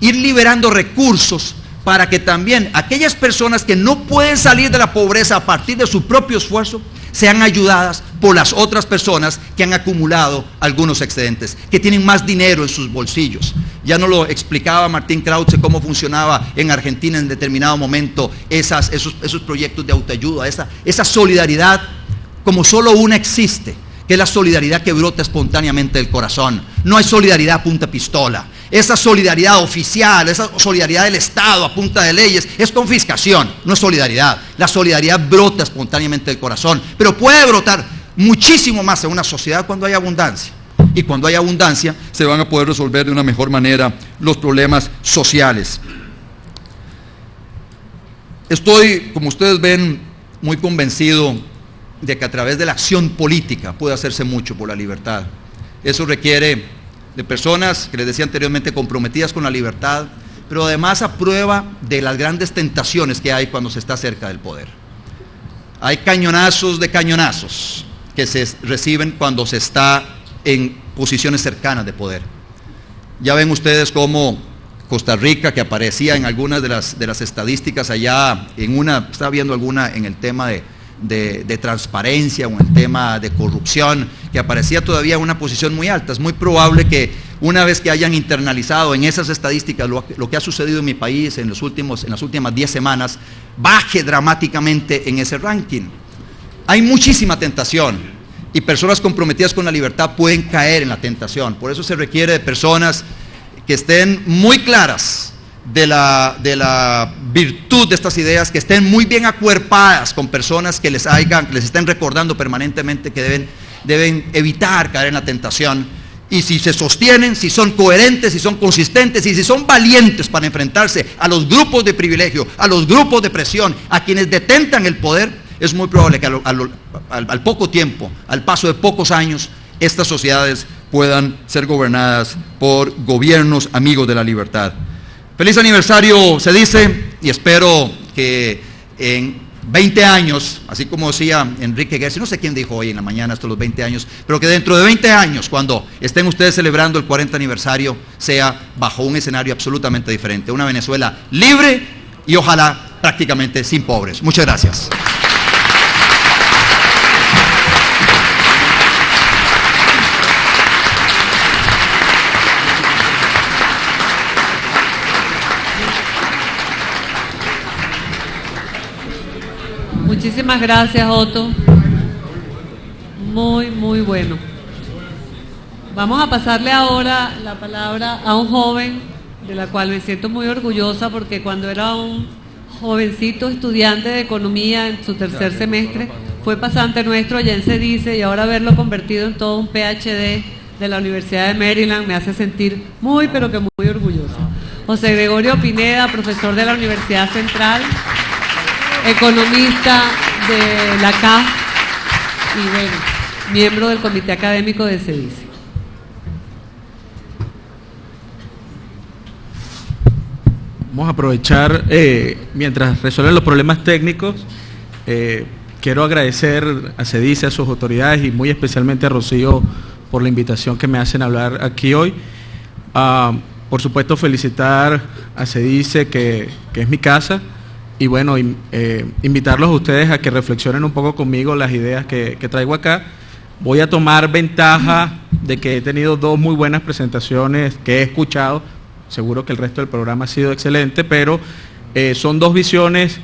ir liberando recursos para que también aquellas personas que no pueden salir de la pobreza a partir de su propio esfuerzo sean ayudadas por las otras personas que han acumulado algunos excedentes, que tienen más dinero en sus bolsillos. Ya nos lo explicaba Martín Krause cómo funcionaba en Argentina en determinado momento esos proyectos de autoayuda, esa solidaridad como solo una existe, que es la solidaridad que brota espontáneamente del corazón. No hay solidaridad a punta de pistola. Esa solidaridad oficial, esa solidaridad del Estado a punta de leyes, es confiscación, no es solidaridad. La solidaridad brota espontáneamente del corazón, pero puede brotar muchísimo más en una sociedad cuando hay abundancia. Y cuando hay abundancia, se van a poder resolver de una mejor manera los problemas sociales. Estoy, como ustedes ven, muy convencido de que a través de la acción política puede hacerse mucho por la libertad. Eso requiere de personas, que les decía anteriormente, comprometidas con la libertad, pero además a prueba de las grandes tentaciones que hay cuando se está cerca del poder. hay cañonazos de cañonazos que se reciben cuando se está en posiciones cercanas de poder. Ya ven ustedes cómo Costa Rica, que aparecía en algunas de las estadísticas allá, estaba viendo alguna en el tema de transparencia o en el tema de corrupción, que aparecía todavía en una posición muy alta. Es muy probable que una vez que hayan internalizado en esas estadísticas lo que ha sucedido en mi país en las últimas 10 semanas, baje dramáticamente en ese ranking. Hay muchísima tentación y personas comprometidas con la libertad pueden caer en la tentación. Por eso se requiere de personas que estén muy claras de la virtud de estas ideas, que estén muy bien acuerpadas con personas que les estén recordando permanentemente que deben evitar caer en la tentación. Y si se sostienen, si son coherentes, si son consistentes y si son valientes para enfrentarse a los grupos de privilegio, a los grupos de presión, a quienes detentan el poder, es muy probable que al poco tiempo, al paso de pocos años, estas sociedades puedan ser gobernadas por gobiernos amigos de la libertad. Feliz aniversario, se dice, y espero que en 20 años, así como decía Enrique Gersi, no sé quién dijo hoy en la mañana esto de los 20 años, pero que dentro de 20 años, cuando estén ustedes celebrando el 40 aniversario, sea bajo un escenario absolutamente diferente, una Venezuela libre y ojalá prácticamente sin pobres. Muchas gracias. Muchísimas gracias, Otto. Muy, muy bueno. Vamos a pasarle ahora la palabra a un joven de la cual me siento muy orgullosa porque cuando era un jovencito estudiante de economía en su tercer semestre, fue pasante nuestro allá en CEDICE y ahora verlo convertido en todo un PhD de la Universidad de Maryland me hace sentir muy, pero que muy orgullosa. José Gregorio Pineda, profesor de la Universidad Central, economista de la CAF y bueno, miembro del comité académico de CEDICE. Vamos a aprovechar, mientras resuelven los problemas técnicos, quiero agradecer a CEDICE, a sus autoridades y muy especialmente a Rocío por la invitación que me hacen a hablar aquí hoy. Por supuesto felicitar a CEDICE, que es mi casa, y bueno, invitarlos a ustedes a que reflexionen un poco conmigo las ideas que traigo acá. Voy a tomar ventaja de que he tenido dos muy buenas presentaciones que he escuchado. Seguro que el resto del programa ha sido excelente, pero son dos visiones,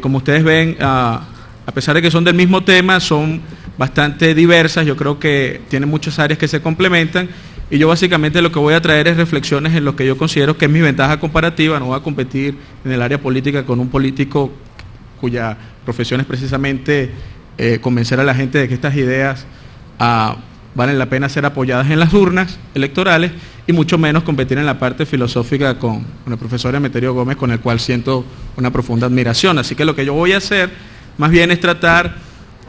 como ustedes ven, a pesar de que son del mismo tema, son bastante diversas. Yo creo que tienen muchas áreas que se complementan. Y yo básicamente lo que voy a traer es reflexiones en lo que yo considero que es mi ventaja comparativa. No voy a competir en el área política con un político cuya profesión es precisamente convencer a la gente de que estas ideas valen la pena ser apoyadas en las urnas electorales y mucho menos competir en la parte filosófica con el profesor Emeterio Gómez, con el cual siento una profunda admiración. Así que lo que yo voy a hacer más bien es tratar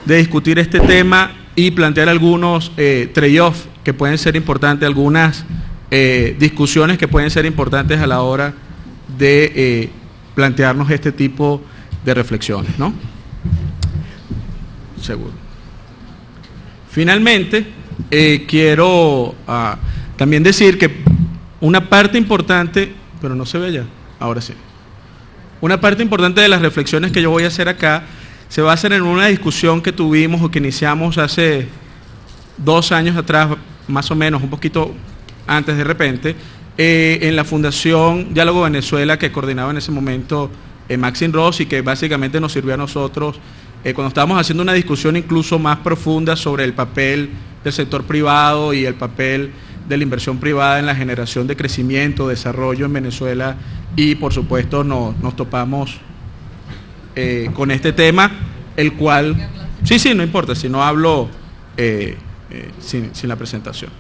de discutir este tema y plantear algunos trade-off que pueden ser importantes, algunas discusiones que pueden ser importantes a la hora de plantearnos este tipo de reflexiones, ¿no? Seguro. Finalmente, quiero también decir que una parte importante, pero no se ve ya, ahora sí. Una parte importante de las reflexiones que yo voy a hacer acá se va a hacer en una discusión que tuvimos o que iniciamos hace 2 años atrás, más o menos, un poquito antes de repente, en la Fundación Diálogo Venezuela, que coordinaba en ese momento Maxine Ross y que básicamente nos sirvió a nosotros cuando estábamos haciendo una discusión incluso más profunda sobre el papel del sector privado y el papel de la inversión privada en la generación de crecimiento, desarrollo en Venezuela, y por supuesto nos topamos con este tema, el cual, sí, no importa, si no hablo sin la presentación.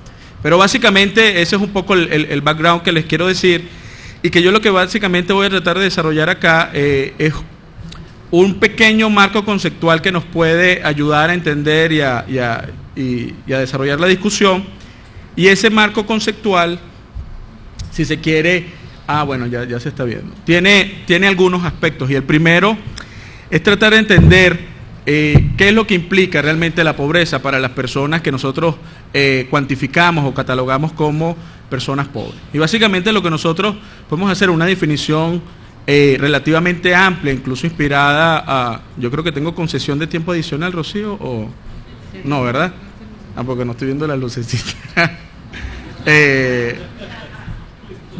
Pero básicamente ese es un poco el background que les quiero decir, y que yo lo que básicamente voy a tratar de desarrollar acá es un pequeño marco conceptual que nos puede ayudar a entender y a desarrollar la discusión. Y ese marco conceptual, si se quiere, bueno, ya se está viendo, tiene algunos aspectos, y el primero es tratar de entender ¿qué es lo que implica realmente la pobreza para las personas que nosotros cuantificamos o catalogamos como personas pobres? Y básicamente lo que nosotros podemos hacer es una definición relativamente amplia, incluso inspirada a... Yo creo que tengo concesión de tiempo adicional, Rocío, o... No, ¿verdad? Ah, porque no estoy viendo las lucecitas.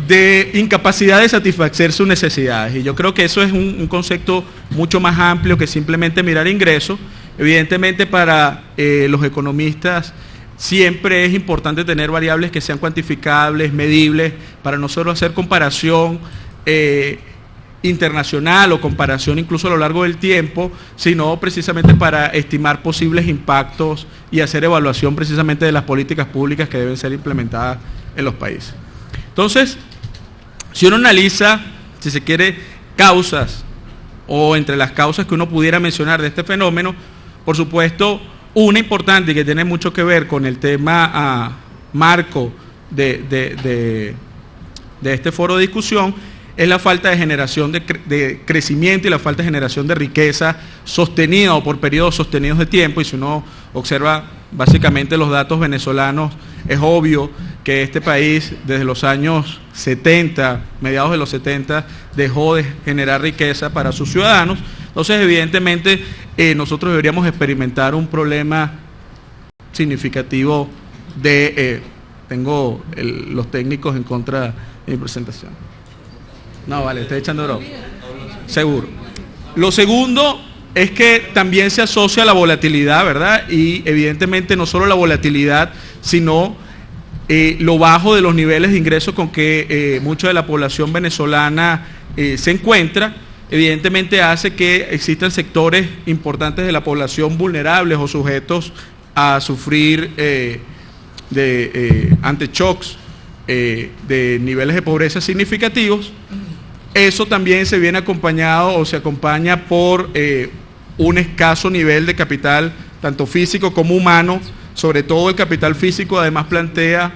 De incapacidad de satisfacer sus necesidades. Y yo creo que eso es un concepto mucho más amplio que simplemente mirar ingresos. Evidentemente para los economistas siempre es importante tener variables que sean cuantificables, medibles, para no solo hacer comparación internacional o comparación incluso a lo largo del tiempo, sino precisamente para estimar posibles impactos y hacer evaluación precisamente de las políticas públicas que deben ser implementadas en los países. Entonces, si uno analiza, si se quiere, causas o entre las causas que uno pudiera mencionar de este fenómeno, por supuesto, una importante y que tiene mucho que ver con el tema marco de este foro de discusión es la falta de generación de crecimiento y la falta de generación de riqueza sostenida o por periodos sostenidos de tiempo. Y si uno observa básicamente los datos venezolanos, es obvio que este país desde los años 70, mediados de los 70, dejó de generar riqueza para sus ciudadanos. Entonces, evidentemente, nosotros deberíamos experimentar un problema significativo de... tengo los técnicos en contra de mi presentación. No, vale, estoy echando broma. Seguro. Lo segundo es que también se asocia a la volatilidad, ¿verdad? Y evidentemente no solo la volatilidad, sino lo bajo de los niveles de ingresos con que mucha de la población venezolana se encuentra, evidentemente hace que existan sectores importantes de la población vulnerables o sujetos a sufrir ante shocks de niveles de pobreza significativos. Eso también se viene acompañado o se acompaña por un escaso nivel de capital, tanto físico como humano. Sobre todo el capital físico además plantea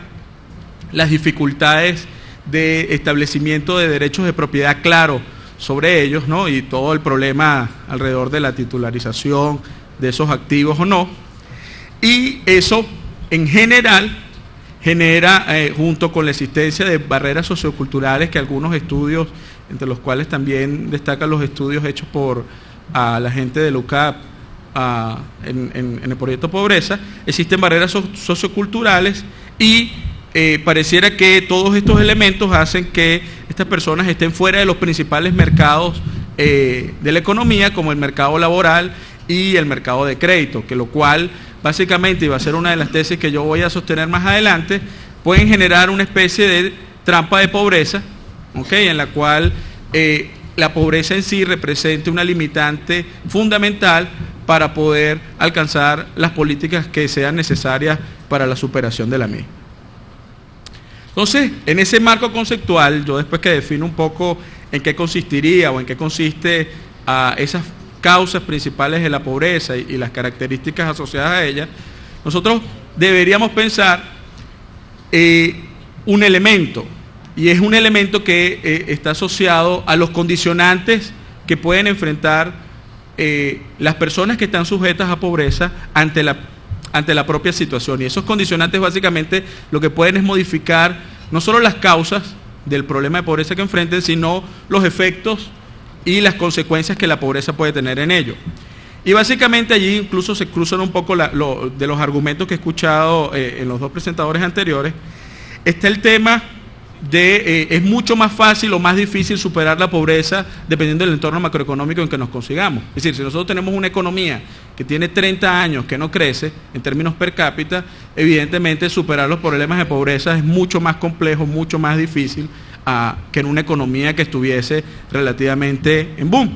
las dificultades de establecimiento de derechos de propiedad claro sobre ellos, ¿no? Y todo el problema alrededor de la titularización de esos activos o no. Y eso en general genera, junto con la existencia de barreras socioculturales que algunos estudios, entre los cuales también destacan los estudios hechos por la gente de UCAP en el proyecto Pobreza, existen barreras socioculturales y pareciera que todos estos elementos hacen que estas personas estén fuera de los principales mercados de la economía, como el mercado laboral y el mercado de crédito, que lo cual básicamente, y va a ser una de las tesis que yo voy a sostener más adelante, pueden generar una especie de trampa de pobreza, ¿okay? En la cual la pobreza en sí representa una limitante fundamental para poder alcanzar las políticas que sean necesarias para la superación de la misma. Entonces, en ese marco conceptual, yo después que defino un poco en qué consistiría o en qué consiste esas causas principales de la pobreza y las características asociadas a ella, nosotros deberíamos pensar un elemento, y es un elemento que está asociado a los condicionantes que pueden enfrentar las personas que están sujetas a pobreza ante la propia situación. Y esos condicionantes básicamente lo que pueden es modificar no solo las causas del problema de pobreza que enfrenten, sino los efectos y las consecuencias que la pobreza puede tener en ello. Y básicamente allí incluso se cruzan un poco de los argumentos que he escuchado en los dos presentadores anteriores. Está el tema de es mucho más fácil o más difícil superar la pobreza dependiendo del entorno macroeconómico en que nos consigamos. Es decir, si nosotros tenemos una economía que tiene 30 años que no crece en términos per cápita, evidentemente superar los problemas de pobreza es mucho más complejo, mucho más difícil que en una economía que estuviese relativamente en boom.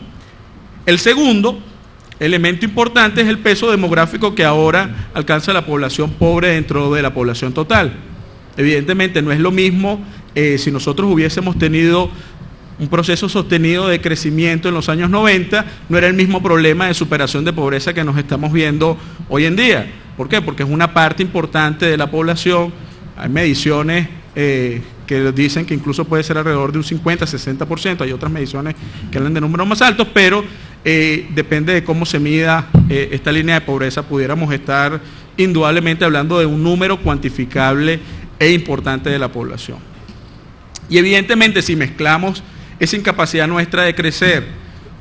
El segundo elemento importante es el peso demográfico que ahora alcanza la población pobre dentro de la población total. Evidentemente no es lo mismo si nosotros hubiésemos tenido un proceso sostenido de crecimiento en los años 90, no era el mismo problema de superación de pobreza que nos estamos viendo hoy en día. ¿Por qué? Porque es una parte importante de la población. Hay mediciones que dicen que incluso puede ser alrededor de un 50-60%, hay otras mediciones que hablan de números más altos, pero depende de cómo se mida esta línea de pobreza, pudiéramos estar indudablemente hablando de un número cuantificable e importante de la población. Y evidentemente si mezclamos esa incapacidad nuestra de crecer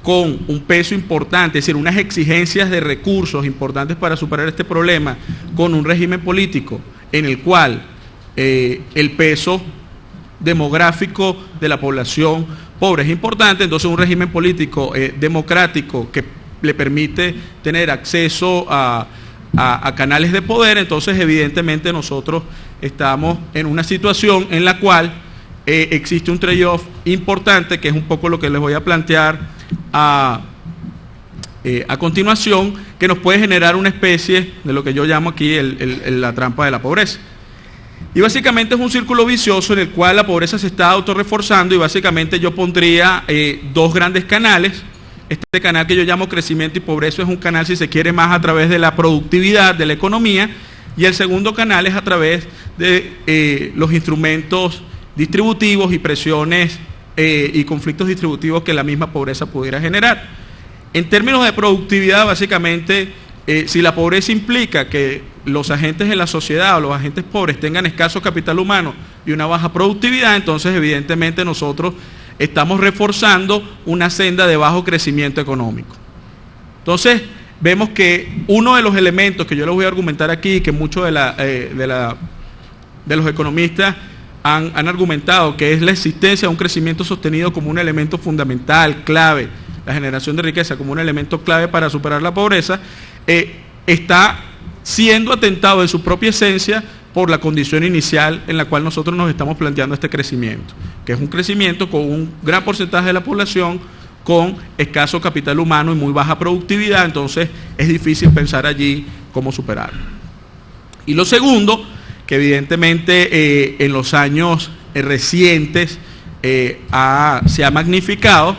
con un peso importante, es decir, unas exigencias de recursos importantes para superar este problema, con un régimen político en el cual el peso demográfico de la población pobre es importante, entonces un régimen político democrático que le permite tener acceso a canales de poder, entonces evidentemente nosotros estamos en una situación en la cual existe un trade-off importante, que es un poco lo que les voy a plantear a continuación, que nos puede generar una especie de lo que yo llamo aquí la trampa de la pobreza. Y básicamente es un círculo vicioso en el cual la pobreza se está autorreforzando y básicamente yo pondría dos grandes canales. Este canal que yo llamo crecimiento y pobreza es un canal, si se quiere, más a través de la productividad de la economía, y el segundo canal es a través de los instrumentos distributivos y presiones y conflictos distributivos que la misma pobreza pudiera generar. En términos de productividad, básicamente, si la pobreza implica que los agentes de la sociedad o los agentes pobres tengan escaso capital humano y una baja productividad, entonces evidentemente nosotros estamos reforzando una senda de bajo crecimiento económico. Entonces, vemos que uno de los elementos que yo les voy a argumentar aquí, que muchos de los economistas han argumentado, que es la existencia de un crecimiento sostenido como un elemento fundamental, clave, la generación de riqueza como un elemento clave para superar la pobreza, está siendo atentado en su propia esencia por la condición inicial en la cual nosotros nos estamos planteando este crecimiento, que es un crecimiento con un gran porcentaje de la población con escaso capital humano y muy baja productividad, entonces es difícil pensar allí cómo superarlo. Y lo segundo, que evidentemente en los años recientes se ha magnificado,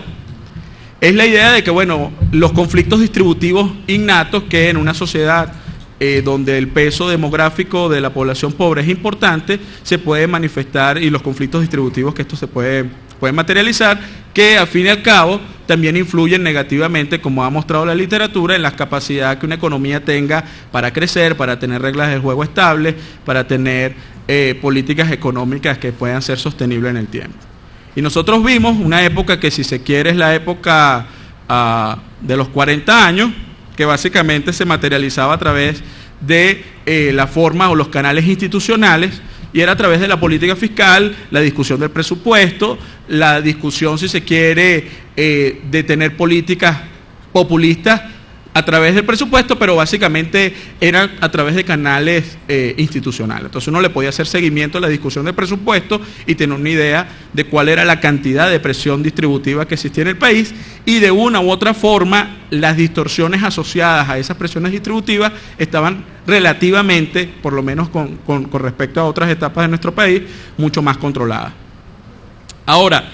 es la idea de que, bueno, los conflictos distributivos innatos que en una sociedad donde el peso demográfico de la población pobre es importante, se puede manifestar, y los conflictos distributivos que esto se pueden materializar, que al fin y al cabo también influyen negativamente, como ha mostrado la literatura, en la capacidad que una economía tenga para crecer, para tener reglas de juego estables, para tener políticas económicas que puedan ser sostenibles en el tiempo. Y nosotros vimos una época que, si se quiere, es la época de los 40 años, que básicamente se materializaba a través de la forma o los canales institucionales, y era a través de la política fiscal, la discusión del presupuesto, la discusión, si se quiere, de tener políticas populistas a través del presupuesto, pero básicamente era a través de canales institucionales. Entonces uno le podía hacer seguimiento a la discusión del presupuesto y tener una idea de cuál era la cantidad de presión distributiva que existía en el país, y de una u otra forma las distorsiones asociadas a esas presiones distributivas estaban relativamente, por lo menos con respecto a otras etapas de nuestro país, mucho más controladas. Ahora,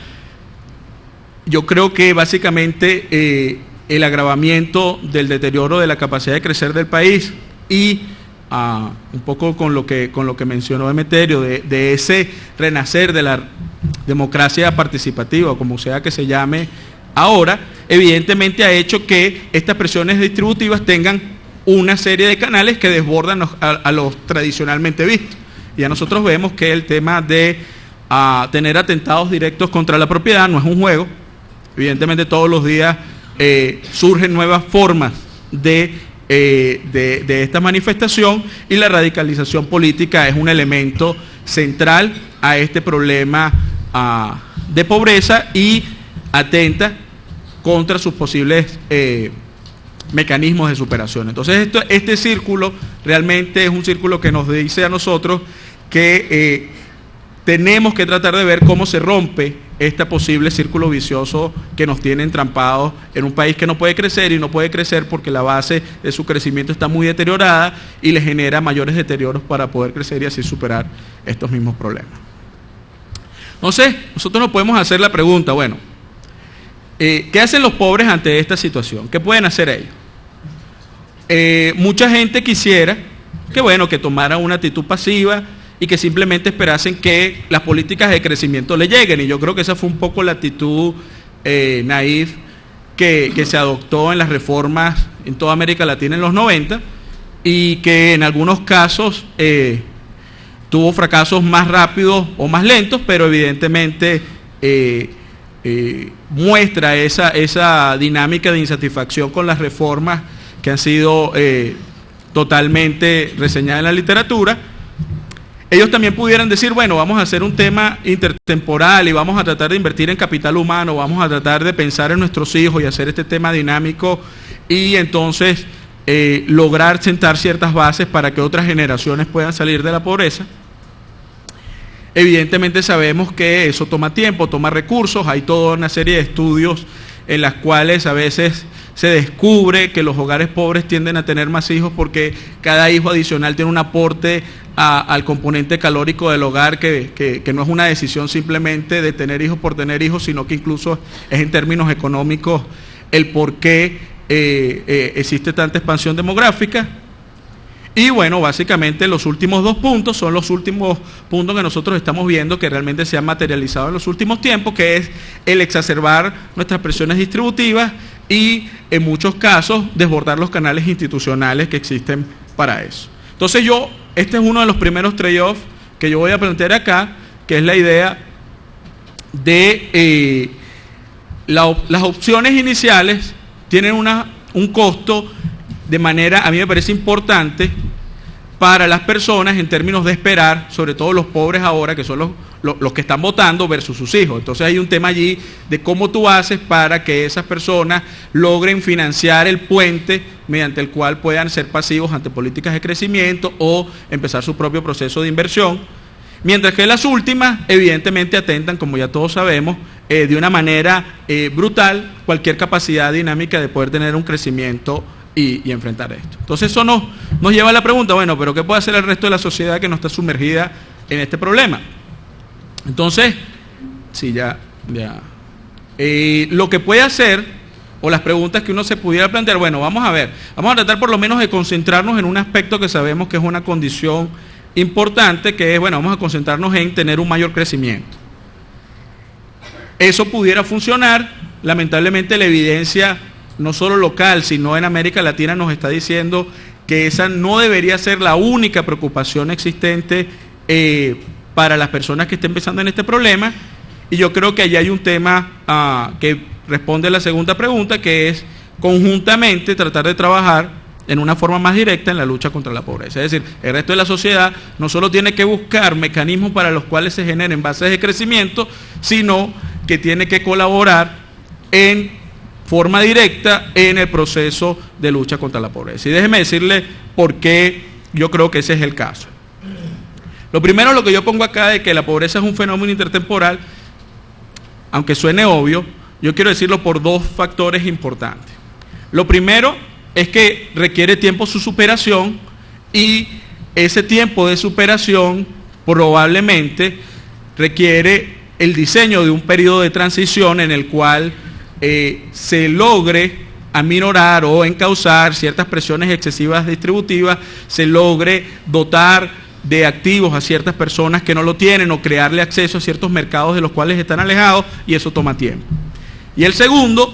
yo creo que básicamente el agravamiento del deterioro de la capacidad de crecer del país y un poco con lo que mencionó Emeterio, de ese renacer de la democracia participativa, como sea que se llame ahora, evidentemente ha hecho que estas presiones distributivas tengan una serie de canales que desbordan a los tradicionalmente vistos. Y ya nosotros vemos que el tema de tener atentados directos contra la propiedad no es un juego. Evidentemente todos los días surgen nuevas formas de esta manifestación, y la radicalización política es un elemento central a este problema de pobreza y atenta contra sus posibles mecanismos de superación. Entonces este círculo realmente es un círculo que nos dice a nosotros que tenemos que tratar de ver cómo se rompe este posible círculo vicioso que nos tiene entrampados en un país que no puede crecer, y no puede crecer porque la base de su crecimiento está muy deteriorada y le genera mayores deterioros para poder crecer y así superar estos mismos problemas. Entonces, nosotros nos podemos hacer la pregunta, bueno, ¿qué hacen los pobres ante esta situación? ¿Qué pueden hacer ellos? Mucha gente quisiera que tomaran una actitud pasiva y que simplemente esperasen que las políticas de crecimiento le lleguen, y yo creo que esa fue un poco la actitud naif que se adoptó en las reformas en toda América Latina en los 90 y que en algunos casos tuvo fracasos más rápidos o más lentos, pero evidentemente muestra esa dinámica de insatisfacción con las reformas que han sido totalmente reseñadas en la literatura. Ellos también pudieran decir, bueno, vamos a hacer un tema intertemporal y vamos a tratar de invertir en capital humano, vamos a tratar de pensar en nuestros hijos y hacer este tema dinámico y entonces lograr sentar ciertas bases para que otras generaciones puedan salir de la pobreza. Evidentemente sabemos que eso toma tiempo, toma recursos, hay toda una serie de estudios en las cuales a veces se descubre que los hogares pobres tienden a tener más hijos porque cada hijo adicional tiene un aporte al componente calórico del hogar que no es una decisión simplemente de tener hijos por tener hijos, sino que incluso es en términos económicos el por qué existe tanta expansión demográfica. Y bueno, básicamente los últimos 2 puntos son los últimos puntos que nosotros estamos viendo que realmente se han materializado en los últimos tiempos, que es el exacerbar nuestras presiones distributivas y en muchos casos desbordar los canales institucionales que existen para eso. Entonces este es uno de los primeros trade-offs que yo voy a plantear acá, que es la idea de las opciones iniciales tienen un costo de manera, a mí me parece importante, para las personas en términos de esperar, sobre todo los pobres ahora, que son los que están votando versus sus hijos. Entonces hay un tema allí de cómo tú haces para que esas personas logren financiar el puente mediante el cual puedan ser pasivos ante políticas de crecimiento o empezar su propio proceso de inversión. Mientras que las últimas, evidentemente, atentan, como ya todos sabemos, de una manera brutal cualquier capacidad dinámica de poder tener un crecimiento y enfrentar esto. Entonces eso nos lleva a la pregunta, bueno, pero ¿qué puede hacer el resto de la sociedad que no está sumergida en este problema? Entonces, sí, lo que puede hacer, o las preguntas que uno se pudiera plantear, bueno, vamos a tratar por lo menos de concentrarnos en un aspecto que sabemos que es una condición importante, que es, bueno, vamos a concentrarnos en tener un mayor crecimiento. Eso pudiera funcionar, lamentablemente la evidencia no solo local, sino en América Latina nos está diciendo que esa no debería ser la única preocupación existente para las personas que estén pensando en este problema, y yo creo que allí hay un tema que responde a la segunda pregunta, que es conjuntamente tratar de trabajar en una forma más directa en la lucha contra la pobreza. Es decir, el resto de la sociedad no solo tiene que buscar mecanismos para los cuales se generen bases de crecimiento, sino que tiene que colaborar en forma directa en el proceso de lucha contra la pobreza. Y déjeme decirle por qué yo creo que ese es el caso. Lo primero, lo que yo pongo acá de que la pobreza es un fenómeno intertemporal, aunque suene obvio, yo quiero decirlo por 2 factores importantes. Lo primero es que requiere tiempo su superación, y ese tiempo de superación probablemente requiere el diseño de un periodo de transición en el cual se logre aminorar o encauzar ciertas presiones excesivas distributivas, se logre dotar de activos a ciertas personas que no lo tienen o crearle acceso a ciertos mercados de los cuales están alejados, y eso toma tiempo. Y el segundo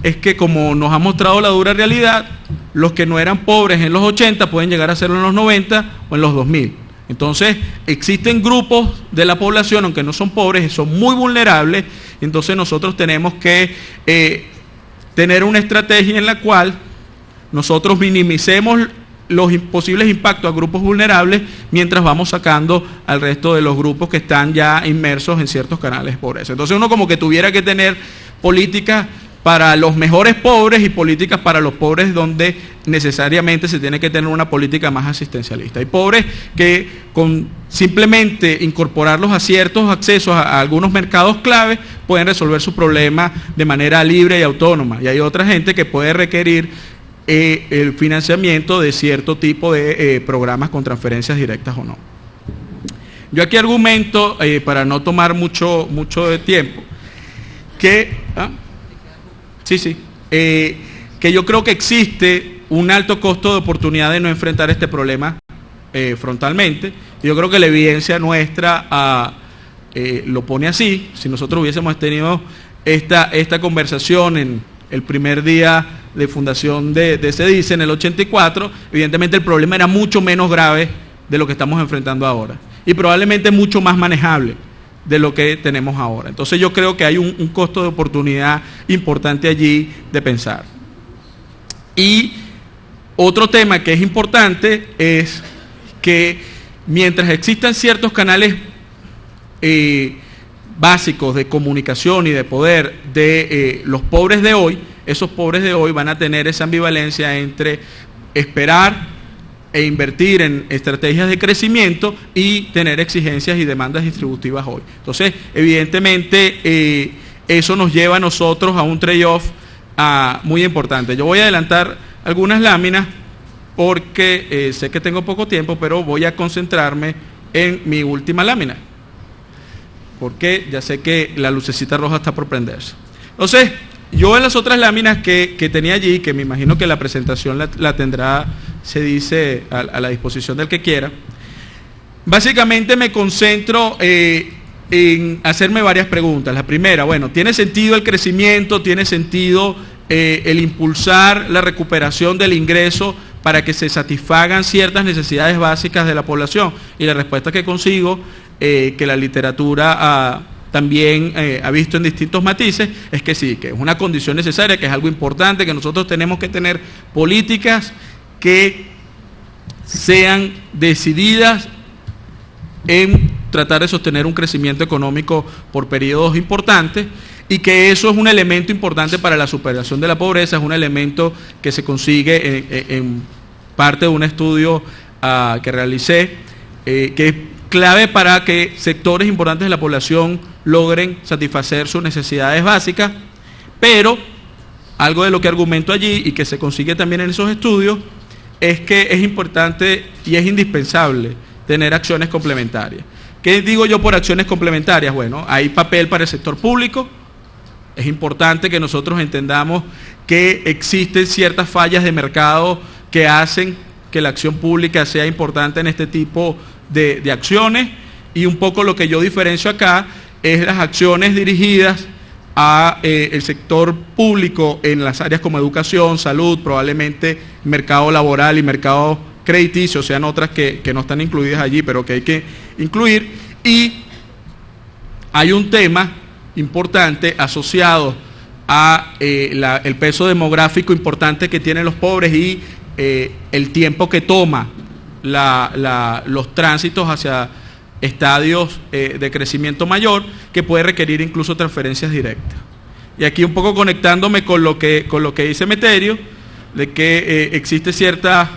es que, como nos ha mostrado la dura realidad, los que no eran pobres en los 80 pueden llegar a serlo en los 90 o en los 2000. Entonces, existen grupos de la población, aunque no son pobres, y son muy vulnerables. Entonces nosotros tenemos que tener una estrategia en la cual nosotros minimicemos los posibles impactos a grupos vulnerables mientras vamos sacando al resto de los grupos que están ya inmersos en ciertos canales de pobreza. Entonces uno como que tuviera que tener políticas para los mejores pobres y políticas para los pobres donde necesariamente se tiene que tener una política más asistencialista. Hay pobres que con simplemente incorporarlos a ciertos accesos a algunos mercados clave pueden resolver su problema de manera libre y autónoma, y hay otra gente que puede requerir el financiamiento de cierto tipo de programas con transferencias directas o no. Yo aquí argumento, para no tomar mucho de tiempo, que que yo creo que existe un alto costo de oportunidad de no enfrentar este problema frontalmente. Yo creo que la evidencia nuestra lo pone así. Si nosotros hubiésemos tenido esta conversación el primer día de fundación de SEDICE en el 84, evidentemente el problema era mucho menos grave de lo que estamos enfrentando ahora y probablemente mucho más manejable de lo que tenemos ahora. Entonces yo creo que hay un costo de oportunidad importante allí de pensar. Y otro tema que es importante es que mientras existan ciertos canales básicos de comunicación y de poder de los pobres de hoy, esos pobres de hoy van a tener esa ambivalencia entre esperar e invertir en estrategias de crecimiento y tener exigencias y demandas distributivas hoy. Entonces, evidentemente, eso nos lleva a nosotros a un trade-off muy importante. Yo voy a adelantar algunas láminas porque sé que tengo poco tiempo, pero voy a concentrarme en mi última lámina, porque ya sé que la lucecita roja está por prenderse. Entonces, yo en las otras láminas que tenía allí, que me imagino que la presentación la tendrá, se dice, a la disposición del que quiera, básicamente me concentro en hacerme varias preguntas. La primera, bueno, ¿tiene sentido el crecimiento? ¿Tiene sentido el impulsar la recuperación del ingreso para que se satisfagan ciertas necesidades básicas de la población? Y la respuesta que consigo, que la literatura también ha visto en distintos matices, es que sí, que es una condición necesaria, que es algo importante, que nosotros tenemos que tener políticas que sean decididas en tratar de sostener un crecimiento económico por periodos importantes, y que eso es un elemento importante para la superación de la pobreza, es un elemento que se consigue en parte de un estudio que realicé, que es clave para que sectores importantes de la población logren satisfacer sus necesidades básicas, pero algo de lo que argumento allí y que se consigue también en esos estudios es que es importante y es indispensable tener acciones complementarias. ¿Qué digo yo por acciones complementarias? Bueno, hay papel para el sector público. Es importante que nosotros entendamos que existen ciertas fallas de mercado que hacen que la acción pública sea importante en este tipo de acciones, y un poco lo que yo diferencio acá es las acciones dirigidas a el sector público en las áreas como educación, salud, probablemente mercado laboral y mercado crediticio, sean otras que no están incluidas allí, pero que hay que incluir. Y hay un tema importante asociado a el peso demográfico importante que tienen los pobres y el tiempo que toma los tránsitos hacia estadios de crecimiento mayor, que puede requerir incluso transferencias directas. Y aquí un poco conectándome con lo que dice Meterio, de que existe cierta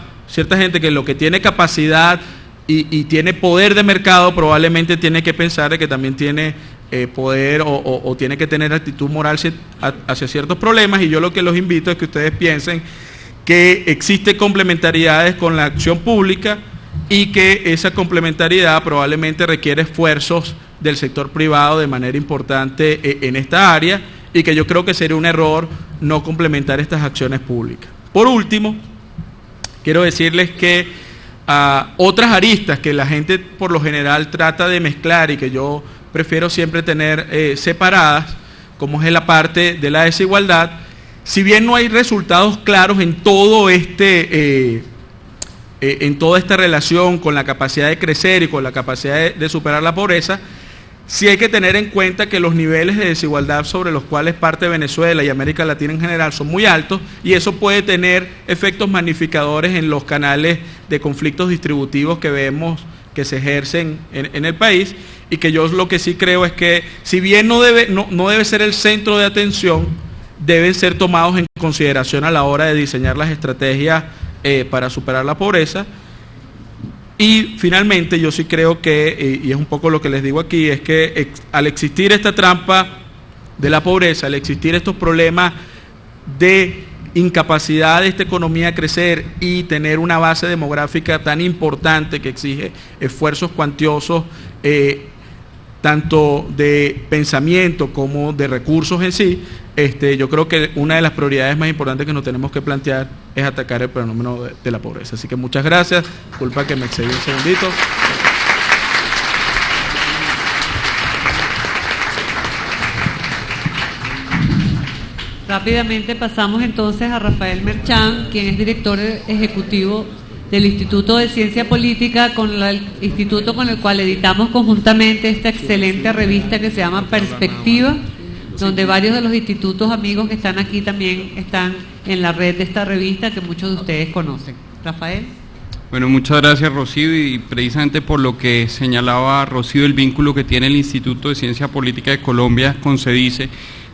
gente que lo que tiene capacidad y tiene poder de mercado, probablemente tiene que pensar de que también tiene poder o tiene que tener actitud moral hacia ciertos problemas, y yo lo que los invito es que ustedes piensen que existe complementariedades con la acción pública y que esa complementariedad probablemente requiere esfuerzos del sector privado de manera importante en esta área, y que yo creo que sería un error no complementar estas acciones públicas. Por último, quiero decirles que otras aristas que la gente por lo general trata de mezclar y que yo prefiero siempre tener separadas, como es la parte de la desigualdad, si bien no hay resultados claros en todo en toda esta relación con la capacidad de crecer y con la capacidad de superar la pobreza, sí hay que tener en cuenta que los niveles de desigualdad sobre los cuales parte Venezuela y América Latina en general son muy altos, y eso puede tener efectos magnificadores en los canales de conflictos distributivos que vemos que se ejercen en el país, y que yo lo que sí creo es que si bien no debe ser el centro de atención, deben ser tomados en consideración a la hora de diseñar las estrategias para superar la pobreza. Y finalmente yo sí creo que, y es un poco lo que les digo aquí, es que al existir esta trampa de la pobreza, al existir estos problemas de incapacidad de esta economía a crecer y tener una base demográfica tan importante que exige esfuerzos cuantiosos, tanto de pensamiento como de recursos en sí, yo creo que una de las prioridades más importantes que nos tenemos que plantear es atacar el fenómeno de la pobreza. Así que muchas gracias. Disculpa que me excedí un segundito. Rápidamente pasamos entonces a Rafael Merchán, quien es director ejecutivo del Instituto de Ciencia Política, el instituto con el cual editamos conjuntamente esta excelente revista que se llama Perspectiva, donde varios de los institutos amigos que están aquí también están en la red de esta revista que muchos de ustedes conocen. Rafael. Bueno, muchas gracias, Rocío, y precisamente por lo que señalaba Rocío, el vínculo que tiene el Instituto de Ciencia Política de Colombia con CEDICE,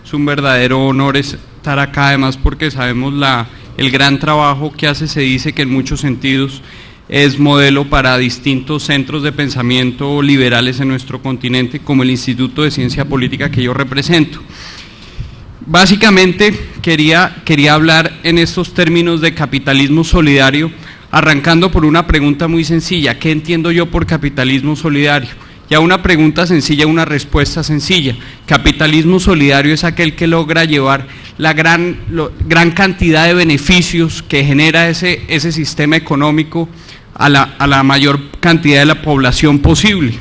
es un verdadero honor estar acá, además porque sabemos el gran trabajo que hace CEDICE, que en muchos sentidos es modelo para distintos centros de pensamiento liberales en nuestro continente, como el Instituto de Ciencia Política que yo represento. Básicamente quería hablar en estos términos de capitalismo solidario, arrancando por una pregunta muy sencilla: ¿qué entiendo yo por capitalismo solidario? Ya una pregunta sencilla, una respuesta sencilla. Capitalismo solidario es aquel que logra llevar la gran cantidad de beneficios que genera ese sistema económico a la mayor cantidad de la población posible.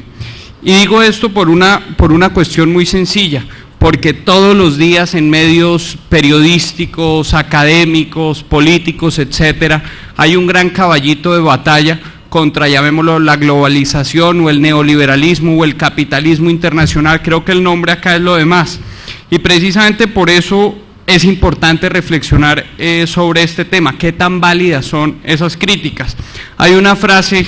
Y digo esto por una cuestión muy sencilla, porque todos los días en medios periodísticos, académicos, políticos, etcétera, hay un gran caballito de batalla contra, llamémoslo, la globalización o el neoliberalismo o el capitalismo internacional. Creo que el nombre acá es lo demás, y precisamente por eso es importante reflexionar sobre este tema. ¿Qué tan válidas son esas críticas? Hay una frase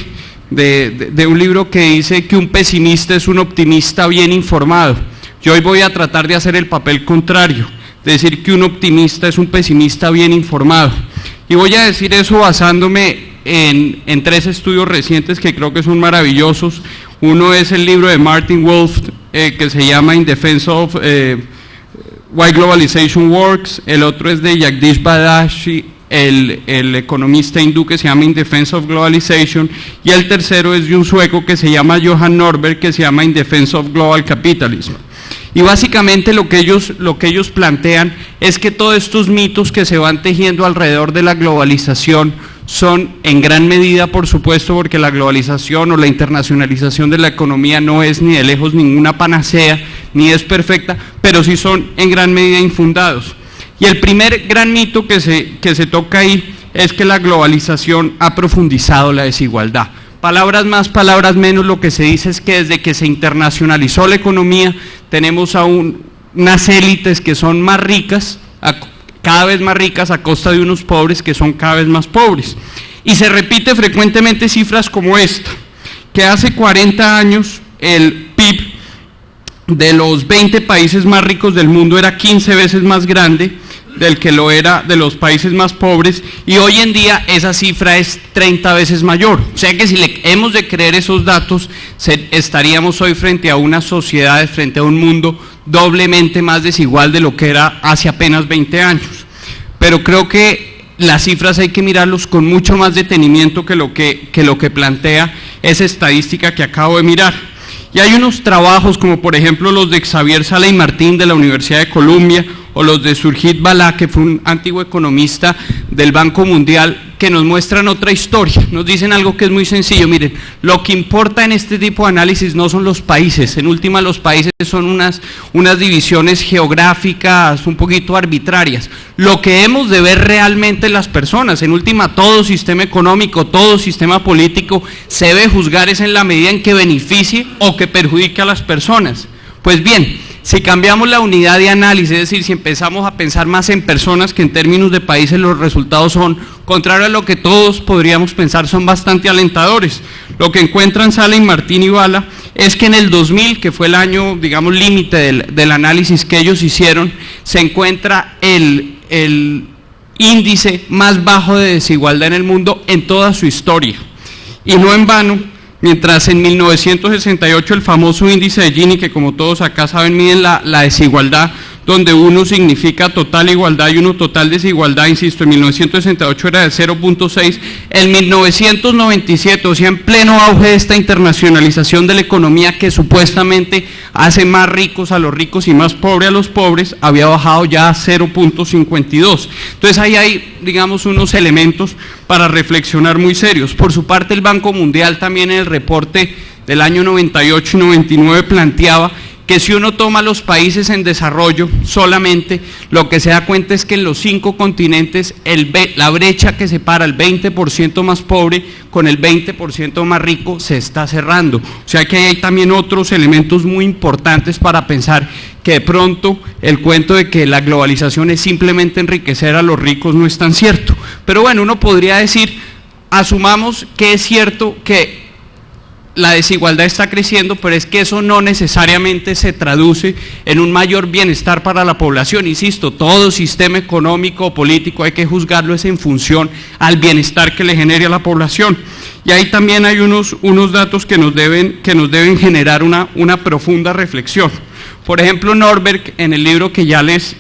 de un libro que dice que un pesimista es un optimista bien informado. Yo hoy voy a tratar de hacer el papel contrario, de decir que un optimista es un pesimista bien informado, y voy a decir eso basándome en 3 estudios recientes que creo que son maravillosos. Uno es el libro de Martin Wolf, que se llama In Defense of Why Globalization Works. El otro es de Jagdish Badashi, el economista hindú, que se llama In Defense of Globalization, y el tercero es de un sueco que se llama Johan Norberg, que se llama In Defense of Global Capitalism. Y básicamente lo que ellos plantean es que todos estos mitos que se van tejiendo alrededor de la globalización son en gran medida, por supuesto, porque la globalización o la internacionalización de la economía no es ni de lejos ninguna panacea, ni es perfecta, pero sí son en gran medida infundados. Y el primer gran mito que se toca ahí es que la globalización ha profundizado la desigualdad. Palabras más, palabras menos, lo que se dice es que desde que se internacionalizó la economía tenemos a unas élites que son más ricas, cada vez más ricas, a costa de unos pobres que son cada vez más pobres. Y se repite frecuentemente cifras como esta, que hace 40 años el PIB de los 20 países más ricos del mundo era 15 veces más grande del que lo era de los países más pobres, y hoy en día esa cifra es 30 veces mayor. O sea que si le hemos de creer esos datos, estaríamos hoy frente a unas sociedades, frente a un mundo doblemente más desigual de lo que era hace apenas 20 años. Pero creo que las cifras hay que mirarlos con mucho más detenimiento que lo que plantea esa estadística que acabo de mirar. Y hay unos trabajos como por ejemplo los de Xavier Sala y Martín de la Universidad de Columbia, o los de Surjit Bala, que fue un antiguo economista del Banco Mundial, que nos muestran otra historia, nos dicen algo que es muy sencillo. Miren, lo que importa en este tipo de análisis no son los países, en última los países son unas divisiones geográficas un poquito arbitrarias. Lo que hemos de ver realmente las personas, en última todo sistema económico, todo sistema político se debe juzgar es en la medida en que beneficie o que perjudique a las personas. Pues bien, si cambiamos la unidad de análisis, es decir, si empezamos a pensar más en personas que en términos de países, los resultados son, contrario a lo que todos podríamos pensar, son bastante alentadores. Lo que encuentran Sala y Martín y Bala es que en el 2000, que fue el año, digamos, límite del análisis que ellos hicieron, se encuentra el índice más bajo de desigualdad en el mundo en toda su historia. Y no en vano, mientras en 1968 el famoso índice de Gini, que como todos acá saben miden la desigualdad, donde 1 significa total igualdad y 1 total desigualdad, insisto, en 1968 era de 0.6, en 1997, o sea, en pleno auge de esta internacionalización de la economía que supuestamente hace más ricos a los ricos y más pobres a los pobres, había bajado ya a 0.52. Entonces ahí hay, digamos, unos elementos para reflexionar muy serios. Por su parte, el Banco Mundial también en el reporte del año 98 y 99 planteaba que si uno toma los países en desarrollo solamente, lo que se da cuenta es que en los 5 continentes la brecha que separa el 20% más pobre con el 20% más rico se está cerrando. O sea que hay también otros elementos muy importantes para pensar que de pronto el cuento de que la globalización es simplemente enriquecer a los ricos no es tan cierto. Pero bueno, uno podría decir, asumamos que es cierto que la desigualdad está creciendo, pero es que eso no necesariamente se traduce en un mayor bienestar para la población. Insisto, todo sistema económico o político hay que juzgarlo es en función al bienestar que le genere a la población. Y ahí también hay unos datos que nos deben generar una profunda reflexión. Por ejemplo, Norberg, en el libro que ya les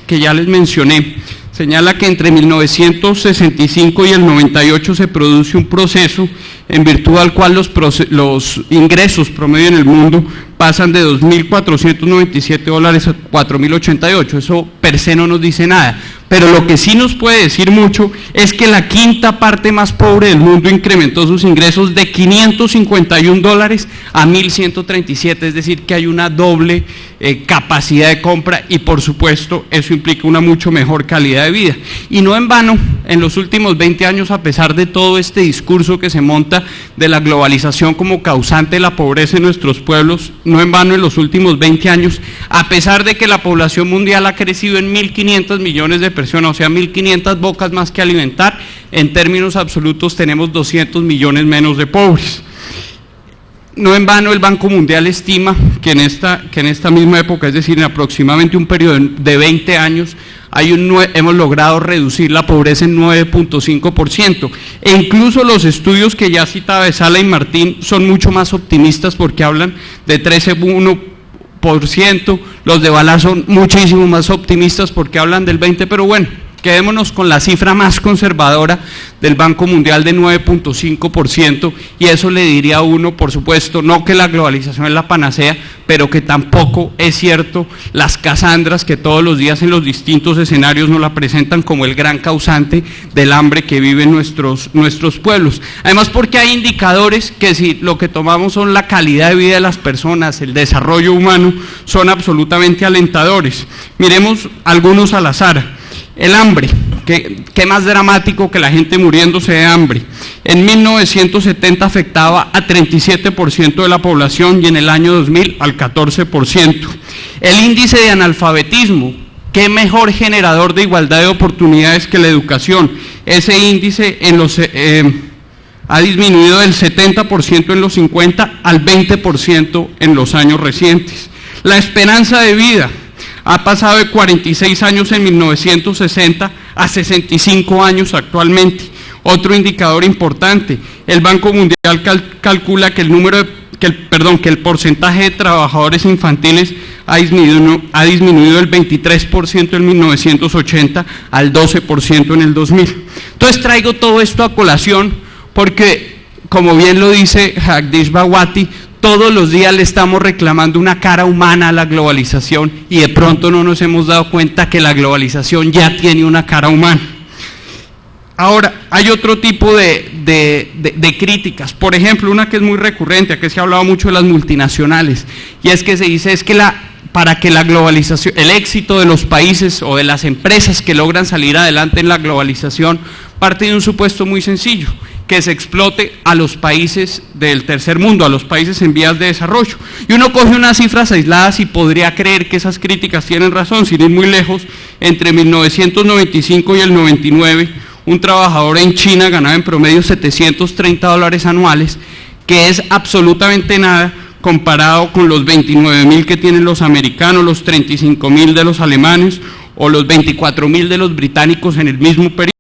mencioné, señala que entre 1965 y el 98 se produce un proceso en virtud al cual los ingresos promedio en el mundo pasan de $2.497 a $4.088. Eso per se no nos dice nada. Pero lo que sí nos puede decir mucho es que la quinta parte más pobre del mundo incrementó sus ingresos de $551 a $1.137, es decir, que hay una doble capacidad de compra y por supuesto eso implica una mucho mejor calidad de vida. Y no en vano, en los últimos 20 años, a pesar de todo este discurso que se monta de la globalización como causante de la pobreza en nuestros pueblos, no en vano en los últimos 20 años, a pesar de que la población mundial ha crecido en 1.500 millones de personas, o sea, 1.500 bocas más que alimentar, en términos absolutos tenemos 200 millones menos de pobres. No en vano el Banco Mundial estima que en esta misma época, es decir, en aproximadamente un periodo de 20 años, hemos logrado reducir la pobreza en 9.5%. E incluso los estudios que ya citaba de Sala y Martín son mucho más optimistas porque hablan de 13.1%, los de Bala son muchísimo más optimistas porque hablan del 20%, pero bueno, quedémonos con la cifra más conservadora del Banco Mundial de 9.5%, y eso le diría a uno, por supuesto, no que la globalización es la panacea, pero que tampoco es cierto las casandras que todos los días en los distintos escenarios nos la presentan como el gran causante del hambre que viven nuestros pueblos. Además, porque hay indicadores que si lo que tomamos son la calidad de vida de las personas, el desarrollo humano, son absolutamente alentadores. Miremos algunos al azar. El hambre, ¿qué más dramático que la gente muriéndose de hambre? En 1970 afectaba a 37% de la población y en el año 2000 al 14%. El índice de analfabetismo, ¿qué mejor generador de igualdad de oportunidades que la educación? Ese índice ha disminuido del 70% en los 50 al 20% en los años recientes. La esperanza de vida ha pasado de 46 años en 1960 a 65 años actualmente. Otro indicador importante, el Banco Mundial calcula que el porcentaje de trabajadores infantiles ha disminuido del 23% en 1980 al 12% en el 2000. Entonces traigo todo esto a colación porque, como bien lo dice Jagdish Bhagwati, todos los días le estamos reclamando una cara humana a la globalización y de pronto no nos hemos dado cuenta que la globalización ya tiene una cara humana. Ahora, hay otro tipo de críticas. Por ejemplo, una que es muy recurrente, aquí se ha hablado mucho de las multinacionales, y es que se dice para que la globalización, el éxito de los países o de las empresas que logran salir adelante en la globalización, parte de un supuesto muy sencillo, que se explote a los países del tercer mundo, a los países en vías de desarrollo. Y uno coge unas cifras aisladas y podría creer que esas críticas tienen razón, sin ir muy lejos. Entre 1995 y el 99, un trabajador en China ganaba en promedio $730 anuales, que es absolutamente nada comparado con los 29.000 que tienen los americanos, los 35.000 de los alemanes o los 24.000 de los británicos en el mismo periodo.